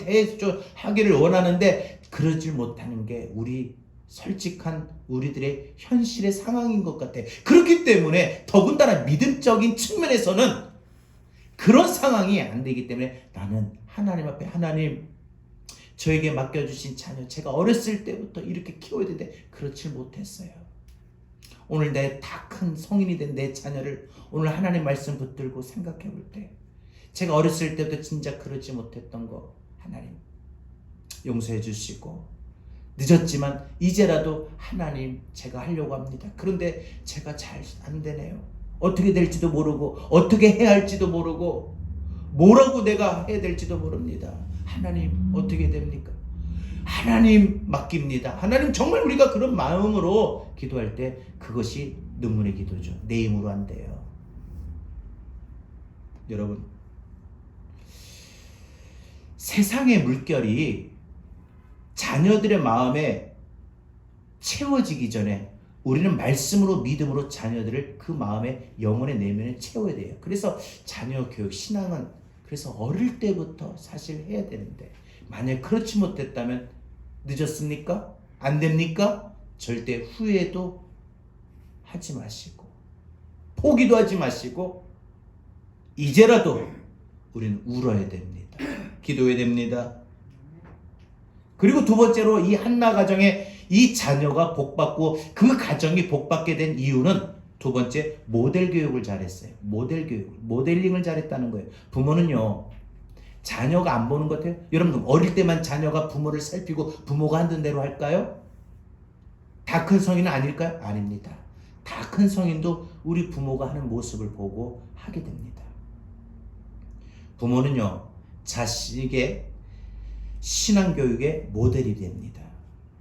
하기를 원하는데 그러질 못하는 게 우리 솔직한 우리들의 현실의 상황인 것 같아. 그렇기 때문에 더군다나 믿음적인 측면에서는 그런 상황이 안 되기 때문에 나는 하나님 앞에 하나님 저에게 맡겨주신 자녀, 제가 어렸을 때부터 이렇게 키워야 되는데 그렇지 못했어요. 오늘 내 다 큰 성인이 된 내 자녀를 오늘 하나님 말씀 붙들고 생각해 볼 때, 제가 어렸을 때도 진짜 그러지 못했던 거 하나님 용서해 주시고, 늦었지만 이제라도 하나님 제가 하려고 합니다. 그런데 제가 잘 안 되네요. 어떻게 될지도 모르고 어떻게 해야 할지도 모르고 뭐라고 내가 해야 될지도 모릅니다. 하나님 어떻게 됩니까? 하나님 맡깁니다. 하나님 정말 우리가 그런 마음으로 기도할 때 그것이 눈물의 기도죠. 내 힘으로 안 돼요. 여러분, 세상의 물결이 자녀들의 마음에 채워지기 전에 우리는 말씀으로 믿음으로 자녀들을 그 마음의 영혼의 내면에 채워야 돼요. 그래서 자녀 교육, 신앙은 그래서 어릴 때부터 사실 해야 되는데, 만약 그렇지 못했다면 늦었습니까? 안 됩니까? 절대 후회도 하지 마시고 포기도 하지 마시고 이제라도 우리는 울어야 됩니다. 기도해야 됩니다. 그리고 두 번째로 이 한나 가정에 이 자녀가 복받고 그 가정이 복받게 된 이유는 두 번째, 모델 교육을 잘했어요. 모델 교육, 모델링을 잘했다는 거예요. 부모는요, 자녀가 안 보는 것 같아요? 여러분, 어릴 때만 자녀가 부모를 살피고 부모가 하는 대로 할까요? 다 큰 성인은 아닐까요? 아닙니다. 다 큰 성인도 우리 부모가 하는 모습을 보고 하게 됩니다. 부모는요, 자식의 신앙교육의 모델이 됩니다.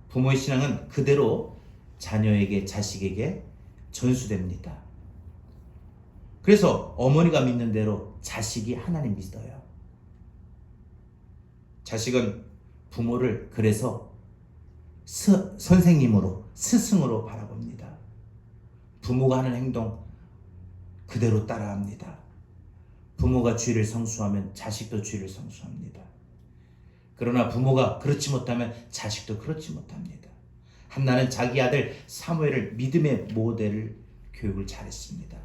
부모의 신앙은 그대로 자녀에게, 자식에게 전수됩니다. 그래서 어머니가 믿는 대로 자식이 하나님 믿어요. 자식은 부모를 그래서 선생님으로, 스승으로 바라봅니다. 부모가 하는 행동 그대로 따라합니다. 부모가 주의를 성수하면 자식도 주의를 성수합니다. 그러나 부모가 그렇지 못하면 자식도 그렇지 못합니다. 한나는 자기 아들 사무엘을 믿음의 모델을 교육을 잘했습니다.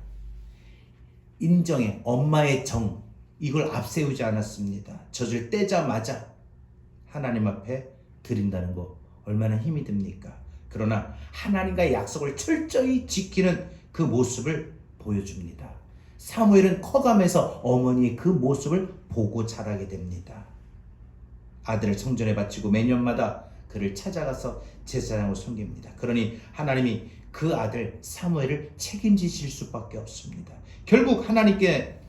인정의 엄마의 정, 이걸 앞세우지 않았습니다. 젖을 떼자마자 하나님 앞에 드린다는 거 얼마나 힘이 듭니까? 그러나 하나님과의 약속을 철저히 지키는 그 모습을 보여줍니다. 사무엘은 커가면서 어머니의 그 모습을 보고 자라게 됩니다. 아들을 성전에 바치고 매년마다 그를 찾아가서 제사장으로 섬깁니다. 그러니 하나님이 그 아들 사무엘을 책임지실 수밖에 없습니다. 결국 하나님께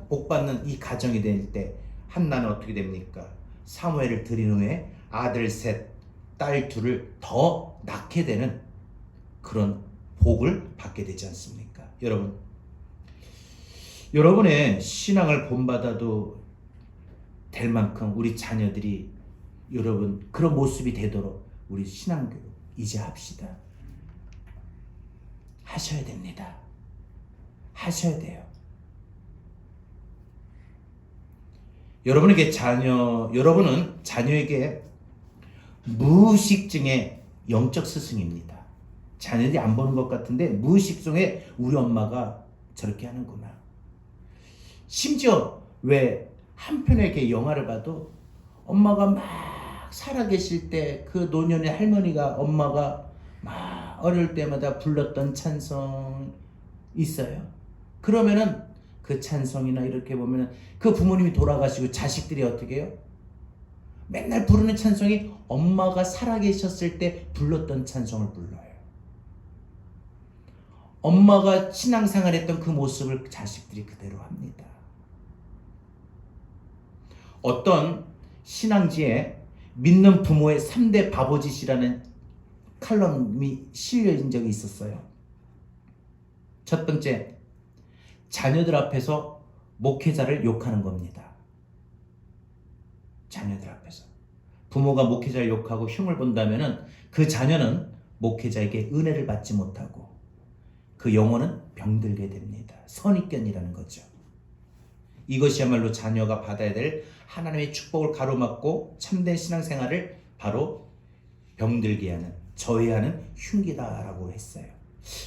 복받는 이 가정이 될 때 한나는 어떻게 됩니까? 사무엘을 드린 후에 아들 셋, 딸 둘을 더 낳게 되는 그런 복을 받게 되지 않습니까? 여러분, 여러분의 신앙을 본받아도 될 만큼 우리 자녀들이 여러분 그런 모습이 되도록 우리 신앙교육 이제 합시다. 하셔야 됩니다. 하셔야 돼요. 여러분은 자녀에게 무의식중에 영적 스승입니다. 자녀들이 안 보는 것 같은데 무의식 중에 우리 엄마가 저렇게 하는구나. 심지어 왜 한편에 이렇게 영화를 봐도 엄마가 막 살아계실 때 그 노년의 할머니가 엄마가 막 어릴 때마다 불렀던 찬송 있어요. 그러면은 그 찬송이나 이렇게 보면은 그 부모님이 돌아가시고 자식들이 어떻게 해요? 맨날 부르는 찬송이 엄마가 살아계셨을 때 불렀던 찬송을 불러요. 엄마가 신앙생활했던 그 모습을 자식들이 그대로 합니다. 어떤 신앙지에 믿는 부모의 3대 바보짓이라는 칼럼이 실려진 적이 있었어요. 첫 번째, 자녀들 앞에서 목회자를 욕하는 겁니다. 자녀들 앞에서. 부모가 목회자를 욕하고 흉을 본다면 그 자녀는 목회자에게 은혜를 받지 못하고 그 영혼은 병들게 됩니다. 선입견이라는 거죠. 이것이야말로 자녀가 받아야 될 하나님의 축복을 가로막고 참된 신앙생활을 바로 병들게 하는, 저해하는 흉기다라고 했어요.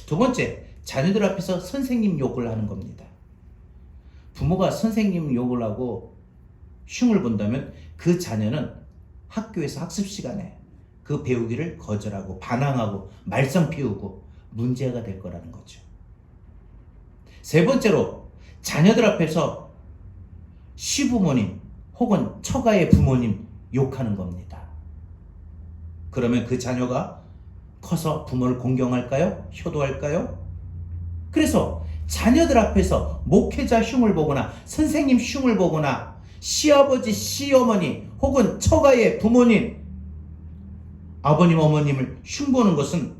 두 번째, 자녀들 앞에서 선생님 욕을 하는 겁니다. 부모가 선생님 욕을 하고 흉을 본다면 그 자녀는 학교에서 학습 시간에 그 배우기를 거절하고 반항하고 말썽 피우고 문제가 될 거라는 거죠. 세 번째로, 자녀들 앞에서 시부모님 혹은 처가의 부모님 욕하는 겁니다. 그러면 그 자녀가 커서 부모를 공경할까요? 효도할까요? 그래서 자녀들 앞에서 목회자 흉을 보거나 선생님 흉을 보거나 시아버지, 시어머니 혹은 처가의 부모님, 아버님, 어머님을 흉보는 것은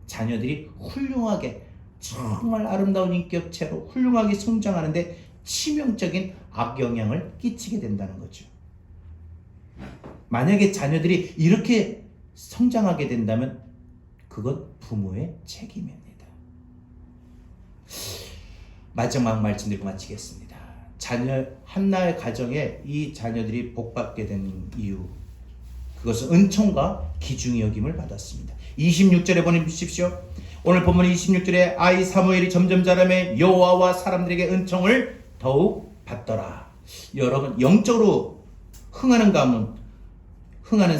자녀들이 훌륭하게, 정말 아름다운 인격체로 훌륭하게 성장하는데 치명적인 악영향을 끼치게 된다는 거죠. 만약에 자녀들이 이렇게 성장하게 된다면 그건 부모의 책임입니다. 마지막 말씀드리고 마치겠습니다. 자녀 한나의 가정에 이 자녀들이 복받게 된 이유, 그것은 은총과 기중의 여김을 받았습니다. 26절에 보내주십시오. 오늘 본문 26절에 아이 사무엘이 점점 자라매 여호와와 사람들에게 은총을 더욱 받더라. 여러분, 영적으로 흥하는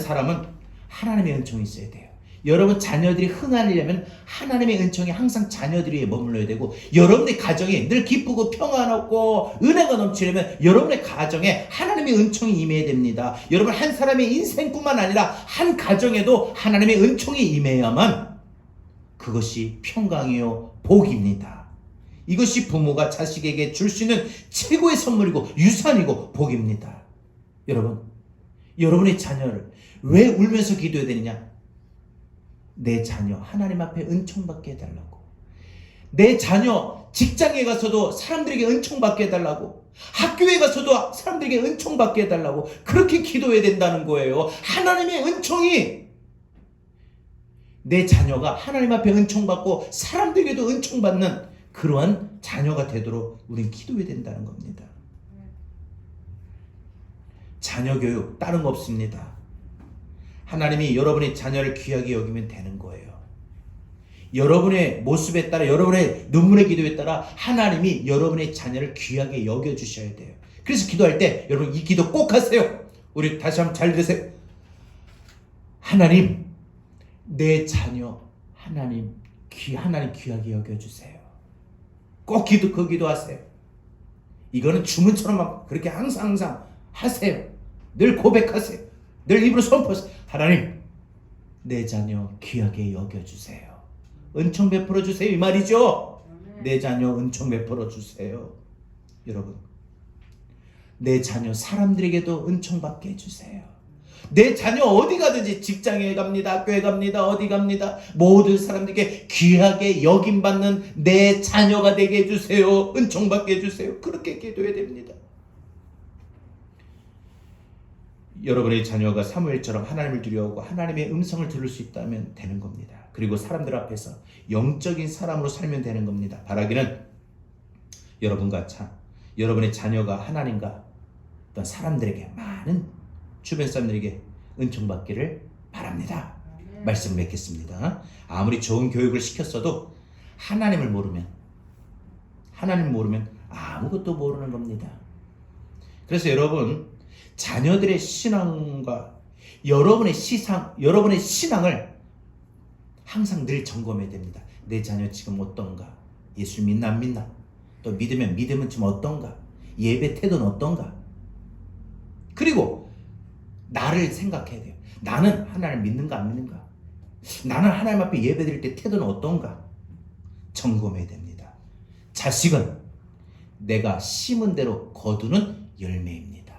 사람은 하나님의 은총이 있어야 돼요. 여러분 자녀들이 흥하려면 하나님의 은총이 항상 자녀들 위에 머물러야 되고, 여러분의 가정이 늘 기쁘고 평안하고 은혜가 넘치려면 여러분의 가정에 하나님의 은총이 임해야 됩니다. 여러분 한 사람의 인생뿐만 아니라 한 가정에도 하나님의 은총이 임해야만 그것이 평강이요 복입니다. 이것이 부모가 자식에게 줄 수 있는 최고의 선물이고 유산이고 복입니다. 여러분, 여러분의 자녀를 왜 울면서 기도해야 되느냐? 내 자녀 하나님 앞에 은총받게 해달라고. 내 자녀 직장에 가서도 사람들에게 은총받게 해달라고. 학교에 가서도 사람들에게 은총받게 해달라고. 그렇게 기도해야 된다는 거예요. 하나님의 은총이, 내 자녀가 하나님 앞에 은총받고 사람들에게도 은총받는 그러한 자녀가 되도록 우리는 기도해야 된다는 겁니다. 자녀 교육 다른 거 없습니다. 하나님이 여러분의 자녀를 귀하게 여기면 되는 거예요. 여러분의 모습에 따라, 여러분의 눈물의 기도에 따라 하나님이 여러분의 자녀를 귀하게 여겨주셔야 돼요. 그래서 기도할 때 여러분 이 기도 꼭 하세요. 우리 다시 한번 잘 들으세요. 하나님, 내 자녀 하나님 귀하게 여겨주세요. 꼭 그 기도하세요. 이거는 주문처럼 그렇게 항상 하세요. 늘 고백하세요. 늘 입으로 선포하세요. 하나님, 내 자녀 귀하게 여겨주세요. 은총 베풀어 주세요, 이 말이죠. 내 자녀 은총 베풀어 주세요. 여러분, 내 자녀 사람들에게도 은총 받게 해주세요. 내 자녀 어디 가든지, 직장에 갑니다, 학교에 갑니다, 어디 갑니다, 모든 사람들에게 귀하게 여김받는 내 자녀가 되게 해주세요. 은총 받게 해주세요. 그렇게 기도해야 됩니다. 여러분의 자녀가 사무엘처럼 하나님을 두려워하고 하나님의 음성을 들을 수 있다면 되는 겁니다. 그리고 사람들 앞에서 영적인 사람으로 살면 되는 겁니다. 바라기는 여러분과 여러분의 자녀가 하나님과 어떤 사람들에게, 많은 주변 사람들에게 은총받기를 바랍니다. 말씀 맺겠습니다. 아무리 좋은 교육을 시켰어도 하나님 모르면 아무것도 모르는 겁니다. 그래서 여러분, 자녀들의 신앙과 여러분의 신앙을 항상 늘 점검해야 됩니다. 내 자녀 지금 어떤가? 예수 믿나 안 믿나? 또 믿으면 지금 어떤가? 예배 태도는 어떤가? 그리고 나를 생각해야 돼요. 나는 하나님을 믿는가 안 믿는가? 나는 하나님 앞에 예배 드릴 때 태도는 어떤가? 점검해야 됩니다. 자식은 내가 심은 대로 거두는 열매입니다.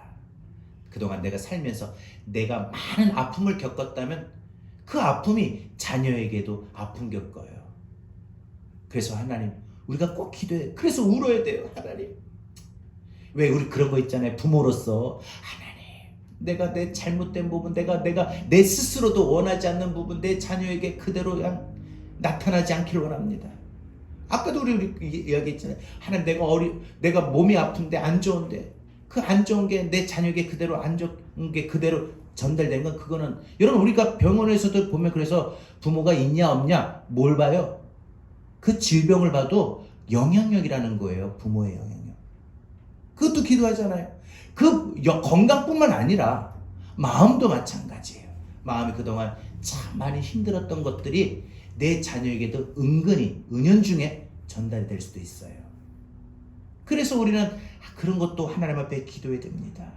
그동안 내가 살면서 내가 많은 아픔을 겪었다면 그 아픔이 자녀에게도 아픔 겪어요. 그래서 하나님, 우리가 꼭 기도해요. 그래서 울어야 돼요. 하나님, 왜 우리 그런 거 있잖아요. 부모로서 하나님, 내가 내 잘못된 부분, 내가 내 스스로도 원하지 않는 부분, 내 자녀에게 그대로 그냥 나타나지 않기를 원합니다. 아까도 우리 이야기했잖아요. 하나님, 내가 몸이 아픈데 안 좋은데 그 안 좋은 게 내 자녀에게 그대로 안 좋은 게 그대로 전달된 건, 그거는 여러분 우리가 병원에서도 보면, 그래서 부모가 있냐 없냐 뭘 봐요? 그 질병을 봐도 영향력이라는 거예요. 부모의 영향력. 그것도 기도하잖아요. 그 건강뿐만 아니라 마음도 마찬가지예요. 마음이 그동안 참 많이 힘들었던 것들이 내 자녀에게도 은근히 은연중에 전달이 될 수도 있어요. 그래서 우리는 그런 것도 하나님 앞에 기도해야 됩니다.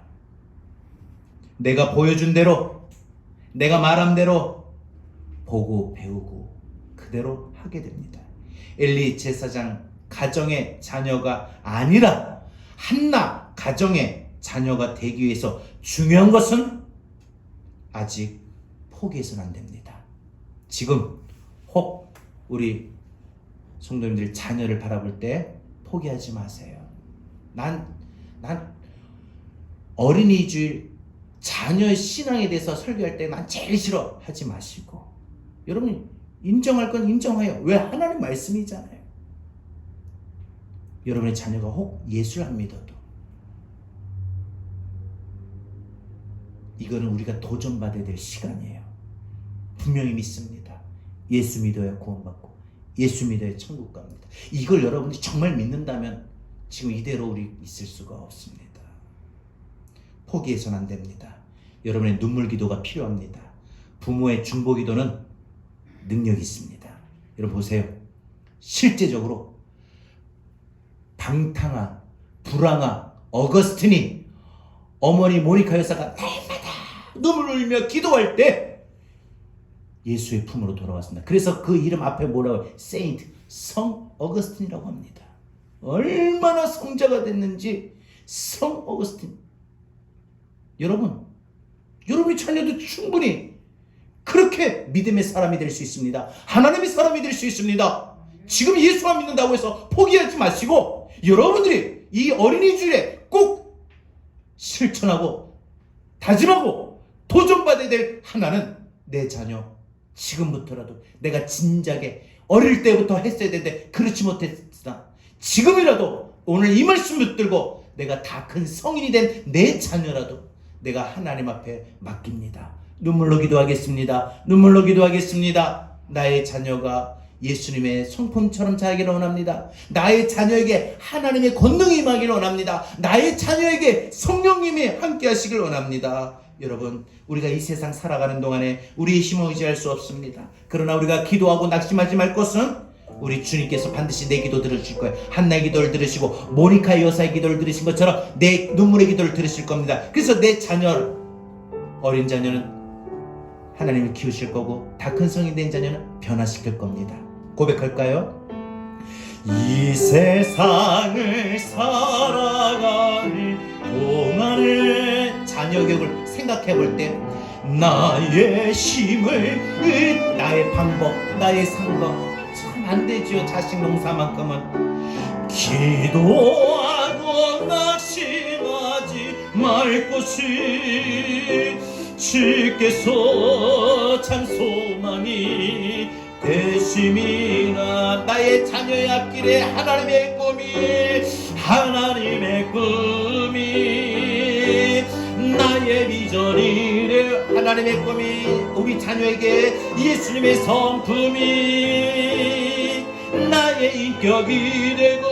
내가 보여준 대로, 내가 말한 대로 보고 배우고 그대로 하게 됩니다. 엘리 제사장 가정의 자녀가 아니라 한나 가정의 자녀가 되기 위해서 중요한 것은 아직 포기해서는 안 됩니다. 지금 혹 우리 성도님들 자녀를 바라볼 때 포기하지 마세요. 난 어린이주일 자녀의 신앙에 대해서 설교할 때 난 제일 싫어 하지 마시고, 여러분 인정할 건 인정해요. 왜? 하나님 말씀이잖아요. 여러분의 자녀가 혹 예수를 안 믿어도 이거는 우리가 도전받아야 될 시간이에요. 분명히 믿습니다. 예수 믿어야 구원받고 예수 믿어야 천국 갑니다. 이걸 여러분이 정말 믿는다면 지금 이대로 우리 있을 수가 없습니다. 포기해서는 안 됩니다. 여러분의 눈물 기도가 필요합니다. 부모의 중보 기도는 능력이 있습니다. 여러분 보세요. 실제적으로 방탕아, 불황아, 어거스틴이 어머니 모니카 여사가 날마다 눈물을 흘리며 기도할 때 예수의 품으로 돌아왔습니다. 그래서 그 이름 앞에 뭐라고 해요? 세인트, 성 어거스틴이라고 합니다. 얼마나 성자가 됐는지 성 어거스틴. 여러분의 자녀도 충분히 그렇게 믿음의 사람이 될 수 있습니다. 하나님의 사람이 될 수 있습니다. 지금 예수만 믿는다고 해서 포기하지 마시고 여러분들이 이 어린이 주일에 꼭 실천하고 다짐하고 도전받아야 될 하나는 내 자녀, 지금부터라도 내가 진작에 어릴 때부터 했어야 되는데 그렇지 못했으나 지금이라도 오늘 이 말씀 붙들고 내가 다 큰 성인이 된 내 자녀라도 내가 하나님 앞에 맡깁니다. 눈물로 기도하겠습니다. 눈물로 기도하겠습니다. 나의 자녀가 예수님의 성품처럼 자라기를 원합니다. 나의 자녀에게 하나님의 권능이 임하기를 원합니다. 나의 자녀에게 성령님이 함께 하시길 원합니다. 여러분, 우리가 이 세상 살아가는 동안에 우리의 힘을 의지할 수 없습니다. 그러나 우리가 기도하고 낙심하지 말 것은 우리 주님께서 반드시 내 기도 들으실 거예요. 한나의 기도를 들으시고 모니카의 여사의 기도를 들으신 것처럼 내 눈물의 기도를 들으실 겁니다. 그래서 내 자녀, 어린 자녀는 하나님을 키우실 거고 다 큰 성인 된 자녀는 변화시킬 겁니다. 고백할까요? 이 세상을 살아가는 동안에 자녀 교육을 생각해 볼 때 나의 힘을, 나의 방법, 나의 상법 참 안 되지요. 자식 농사만큼은. 기도하고 낙심하지 말 것이 주께서 참 소망이 되심이나. 나의 자녀의 앞길에 하나님의 꿈이 나의 비전이래. 하나님의 꿈이 우리 자녀에게 예수님의 성품이 나의 인격이 되고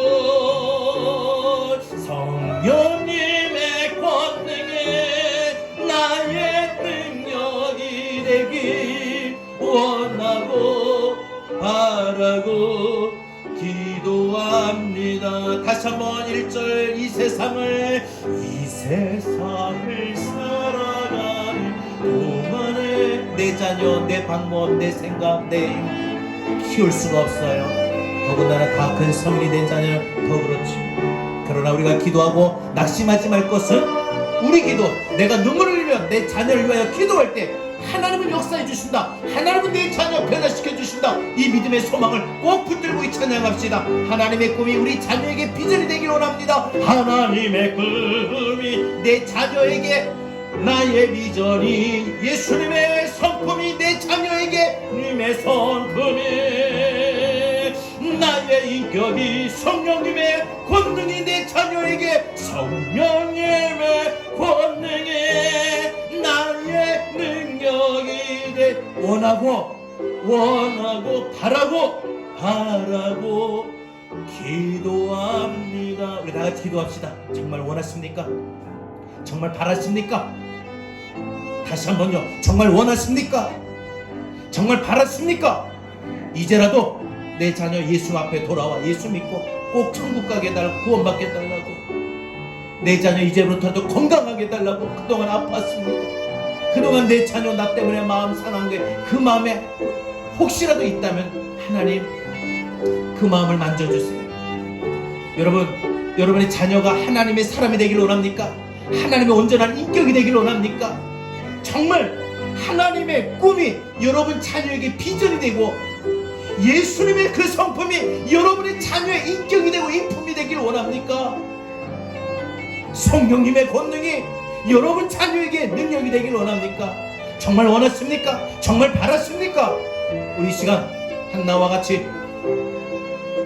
성령님의 권능에 나의 능력이 되길 원하고 바라고 기도합니다. 다시 한번 1절. 이 세상을 살아가는 동안에 내 자녀, 내 방법, 내 생각, 내 힘 키울 수가 없어요. 더군다나 다 큰 성인이 된 자녀 더 그렇지. 그러나 우리가 기도하고 낙심하지 말 것은 우리 기도, 내가 눈물을 흘리며 내 자녀를 위하여 기도할 때 하나님은 역사해 주신다. 하나님은 내 자녀 변화시켜 주신다. 이 믿음의 소망을 꼭 붙들고 이 찬양합시다. 하나님의 꿈이 우리 자녀에게 비전이 되길 원합니다. 하나님의 꿈이 내 자녀에게 나의 비전이 예수님의 성품이 내 자녀에게 님의 성품이 나의 인격이 성령님의 권능이 내 자녀에게 성령님의 권능이 나의 능력이 돼. 원하고 바라고 기도합니다. 우리 다같이 기도합시다. 정말 원하십니까? 정말 바라십니까? 다시 한번요, 정말 원하십니까? 정말 바라십니까? 이제라도 내 자녀 예수 앞에 돌아와 예수 믿고 꼭 천국 가게 해달라고, 구원받게 해달라고, 내 자녀 이제부터도 건강하게 해달라고. 그동안 아팠습니다. 그동안 내 자녀 나 때문에 마음 상한 게 그 마음에 혹시라도 있다면 하나님 그 마음을 만져주세요. 여러분의 자녀가 하나님의 사람이 되길 원합니까? 하나님의 온전한 인격이 되길 원합니까? 정말 하나님의 꿈이 여러분 자녀에게 비전이 되고 예수님의 그 성품이 여러분의 자녀의 인격이 되고 인품이 되길 원합니까? 성령님의 권능이 여러분 자녀에게 능력이 되길 원합니까? 정말 원하십니까? 정말 바라십니까? 우리 이 시간 한나와 같이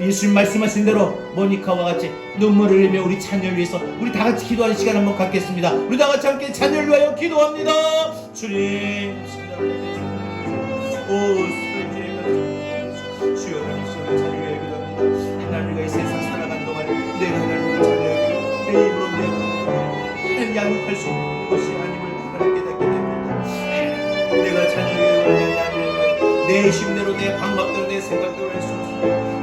예수님 말씀하신 대로 모니카와 같이 눈물을 흘리며 우리 자녀를 위해서 우리 다 같이 기도하는 시간 한번 갖겠습니다. 우리 다 같이 함께 자녀를 위하여 기도합니다. 주님, 주여 하나님, 자녀를 위하여 기도합니다. 하나님과 이 세상 살아간 동안 내가 하나님의 자녀에게 내 입으로 하나님 양육할 수 있는 것이 아님을 하나님 깨닫게 됩니다. 내가 자녀에게 내 힘대로, 내 방법대로, 내 생각대로 할 수 없습니다.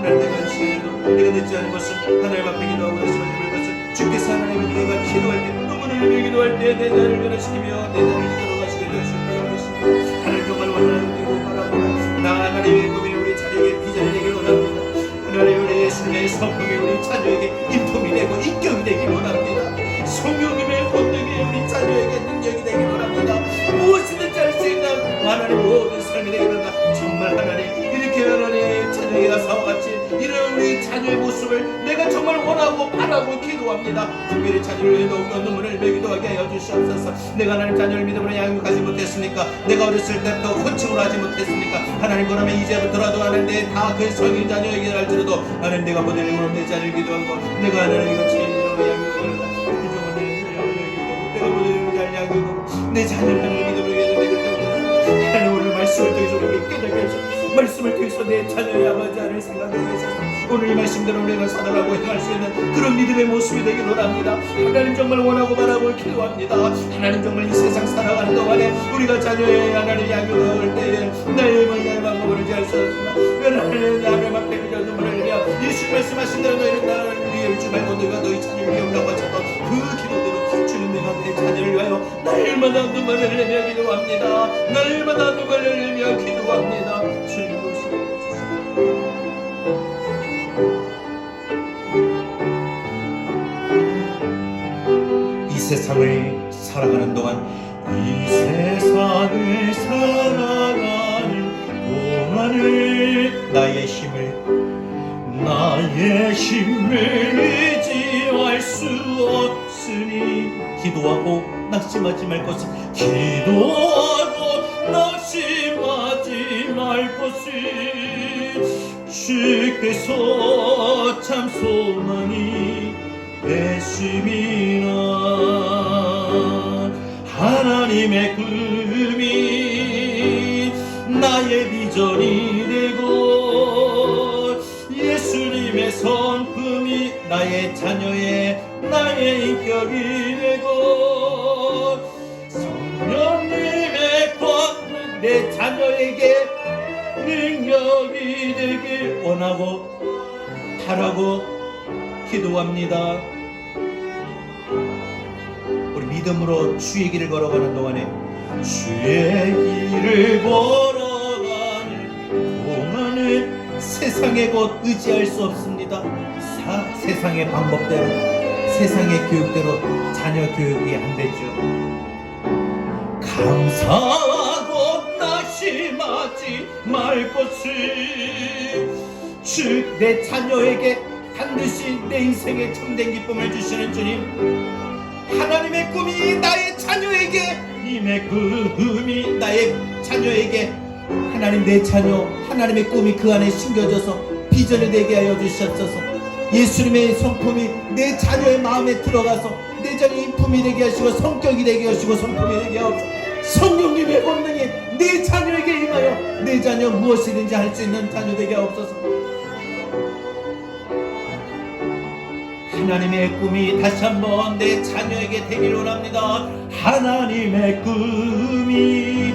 하나님, 내가 시간에도 내가 늦지 않은 것은 하나님 앞에 기도하고 말씀하시는 것은 주께서 하나님을 내가 기도할 때, 눈물을 흘리며 기도할 때 내 자를 변화시키며 내 자를 이끌어가시게 되었습니다. 하나님 정말 원하는 바랍니다. 나 하나님의 꿈이 우리 자녀에게 비전이 되길 원합니다. 하나님, 우리 예수님의 성품이 우리 자녀에게 인품이 되고 인격이 되길 원합니다. 성령님의 권능이 우리 자녀에게 능력이 되길 원합니다. 무엇이든지 할 수 있는 하나님 모든 삶이 되길 원합니다. 정말 하나님, 이렇게 하나님 자녀에게 가서와 같이 이런 우리 자녀의 모습을 내가 정말 원하고 바라고 기도합니다. 특별히 자녀를 위해 더욱더 눈물을 흘리며 기도하게 하여 주시옵소서. 내가 하나님 자녀를 믿음으로 양육하지 못했습니까? 내가 어렸을 때부터 호칭으로 하지 못했습니까? 하나님, 그러면 이제부터라도 하는데 다 그 성인 자녀에게 할지라도 하나님, 내가 모든 힘으로 내 자녀를 기도하고 내가 하나님 같이 양육을 내가 모든 힘으로 잘 양육하고 내 자녀를 하나님 믿음으로 해서 하나님, 오늘 말씀을 통해서 우리에게 깨닫게 해주시옵소서. 말씀을 통해서 내 자녀의 아버지를 생각하게 해주셔서 오늘 이 말씀대로 내가 살아가고 행할 수 있는 그런 믿음의 모습이 되길 원합니다. 하나님, 정말 원하고 바라고 기도합니다. 하나님, 정말 이 세상 살아가는 동안에 우리가 자녀의 하나님 양육을 때에 나의 방법을 지할 수 없습니다. 하나님, 나의 앞에 그저 눈물을 흘리며 예수 말씀하신 대로 너희는 나를 위해 울지 말고 너희가 너희 자녀를 위하라고 하셨던 그 기도대로 주님, 내가 내 자녀를 위하여 날마다 눈물을 흘리며 기도합니다. 날마다 눈물을 흘리며 기도합니다. 주님, 이 세상을 살아가는 동안, 이 세상을 살아가는 동안을 나의 힘을 의지할 수 없으니 기도하고 낙심하지 말 것을, 기도하고 낙심하지 말 것을, 주께서 참 소망이 되심이나. 하나님의 꿈이 나의 비전이 되고 예수님의 성품이 나의 자녀의 나의 인격이 되고 성령님의 권능 내 자녀에게 능력이 되길 원하고 바라고 기도합니다. 우리 믿음으로 주의 길을 걸어가는 동안에, 주의 길을 걸어가는 동안에 세상의 것 의지할 수 없습니다. 세상의 방법대로, 세상의 교육대로 자녀 교육이 안 되죠. 감사하고 낙심하지 말 것을, 즉 내 자녀에게 반드시 내 인생의 참된 기쁨을 주시는 주님, 하나님의 꿈이 나의 자녀에게, 님의 꿈이 나의 자녀에게, 하나님 내 자녀 하나님의 꿈이 그 안에 심겨져서 비전이 되게 하여 주시옵소서. 예수님의 성품이 내 자녀의 마음에 들어가서 내 자녀의 인품이 되게 하시고 성격이 되게 하시고 성품이 되게 하옵소서. 성령님의 권능이 내 자녀에게 임하여 내 자녀 무엇이든지 할 수 있는 자녀 되게 하옵소서. 하나님의 꿈이 다시 한번 내 자녀에게 되기를 원합니다. 하나님의 꿈이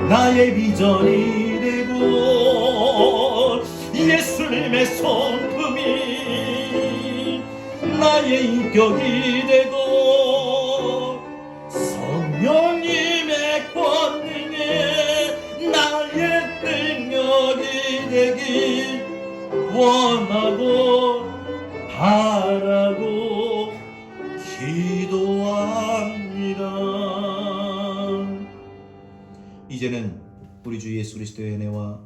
나의 비전이 되고 예수님의 성품이 나의 인격이 되고 성령님의 권능이 나의 능력이 되길 원하고 바라고 기도합니다. 이제는 우리 주 예수 그리스도의 은혜와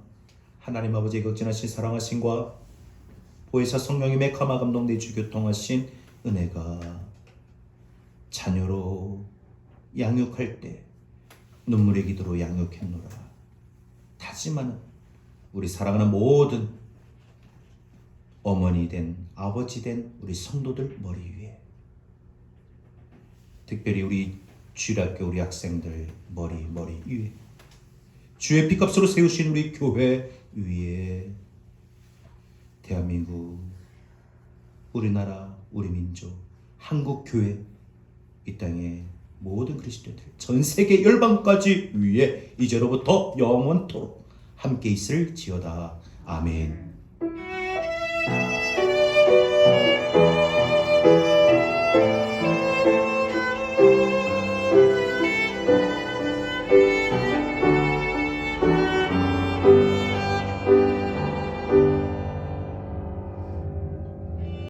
하나님 아버지의 극진하신 사랑하심과 보혜사 성령님의 감화 감동 내주 교통하신 은혜가 자녀로 양육할 때 눈물의 기도로 양육했노라. 다짐하는 우리 사랑하는 모든 어머니 된 아버지 된 우리 성도들 머리 위에, 특별히 우리 주일학교 우리 학생들 머리 위에, 주의 피값으로 세우신 우리 교회 위에, 대한민국, 우리나라, 우리 민족, 한국 교회, 이 땅의 모든 그리스도인들, 전 세계 열방까지 위에 이제로부터 영원토록 함께 있을지어다. 아멘.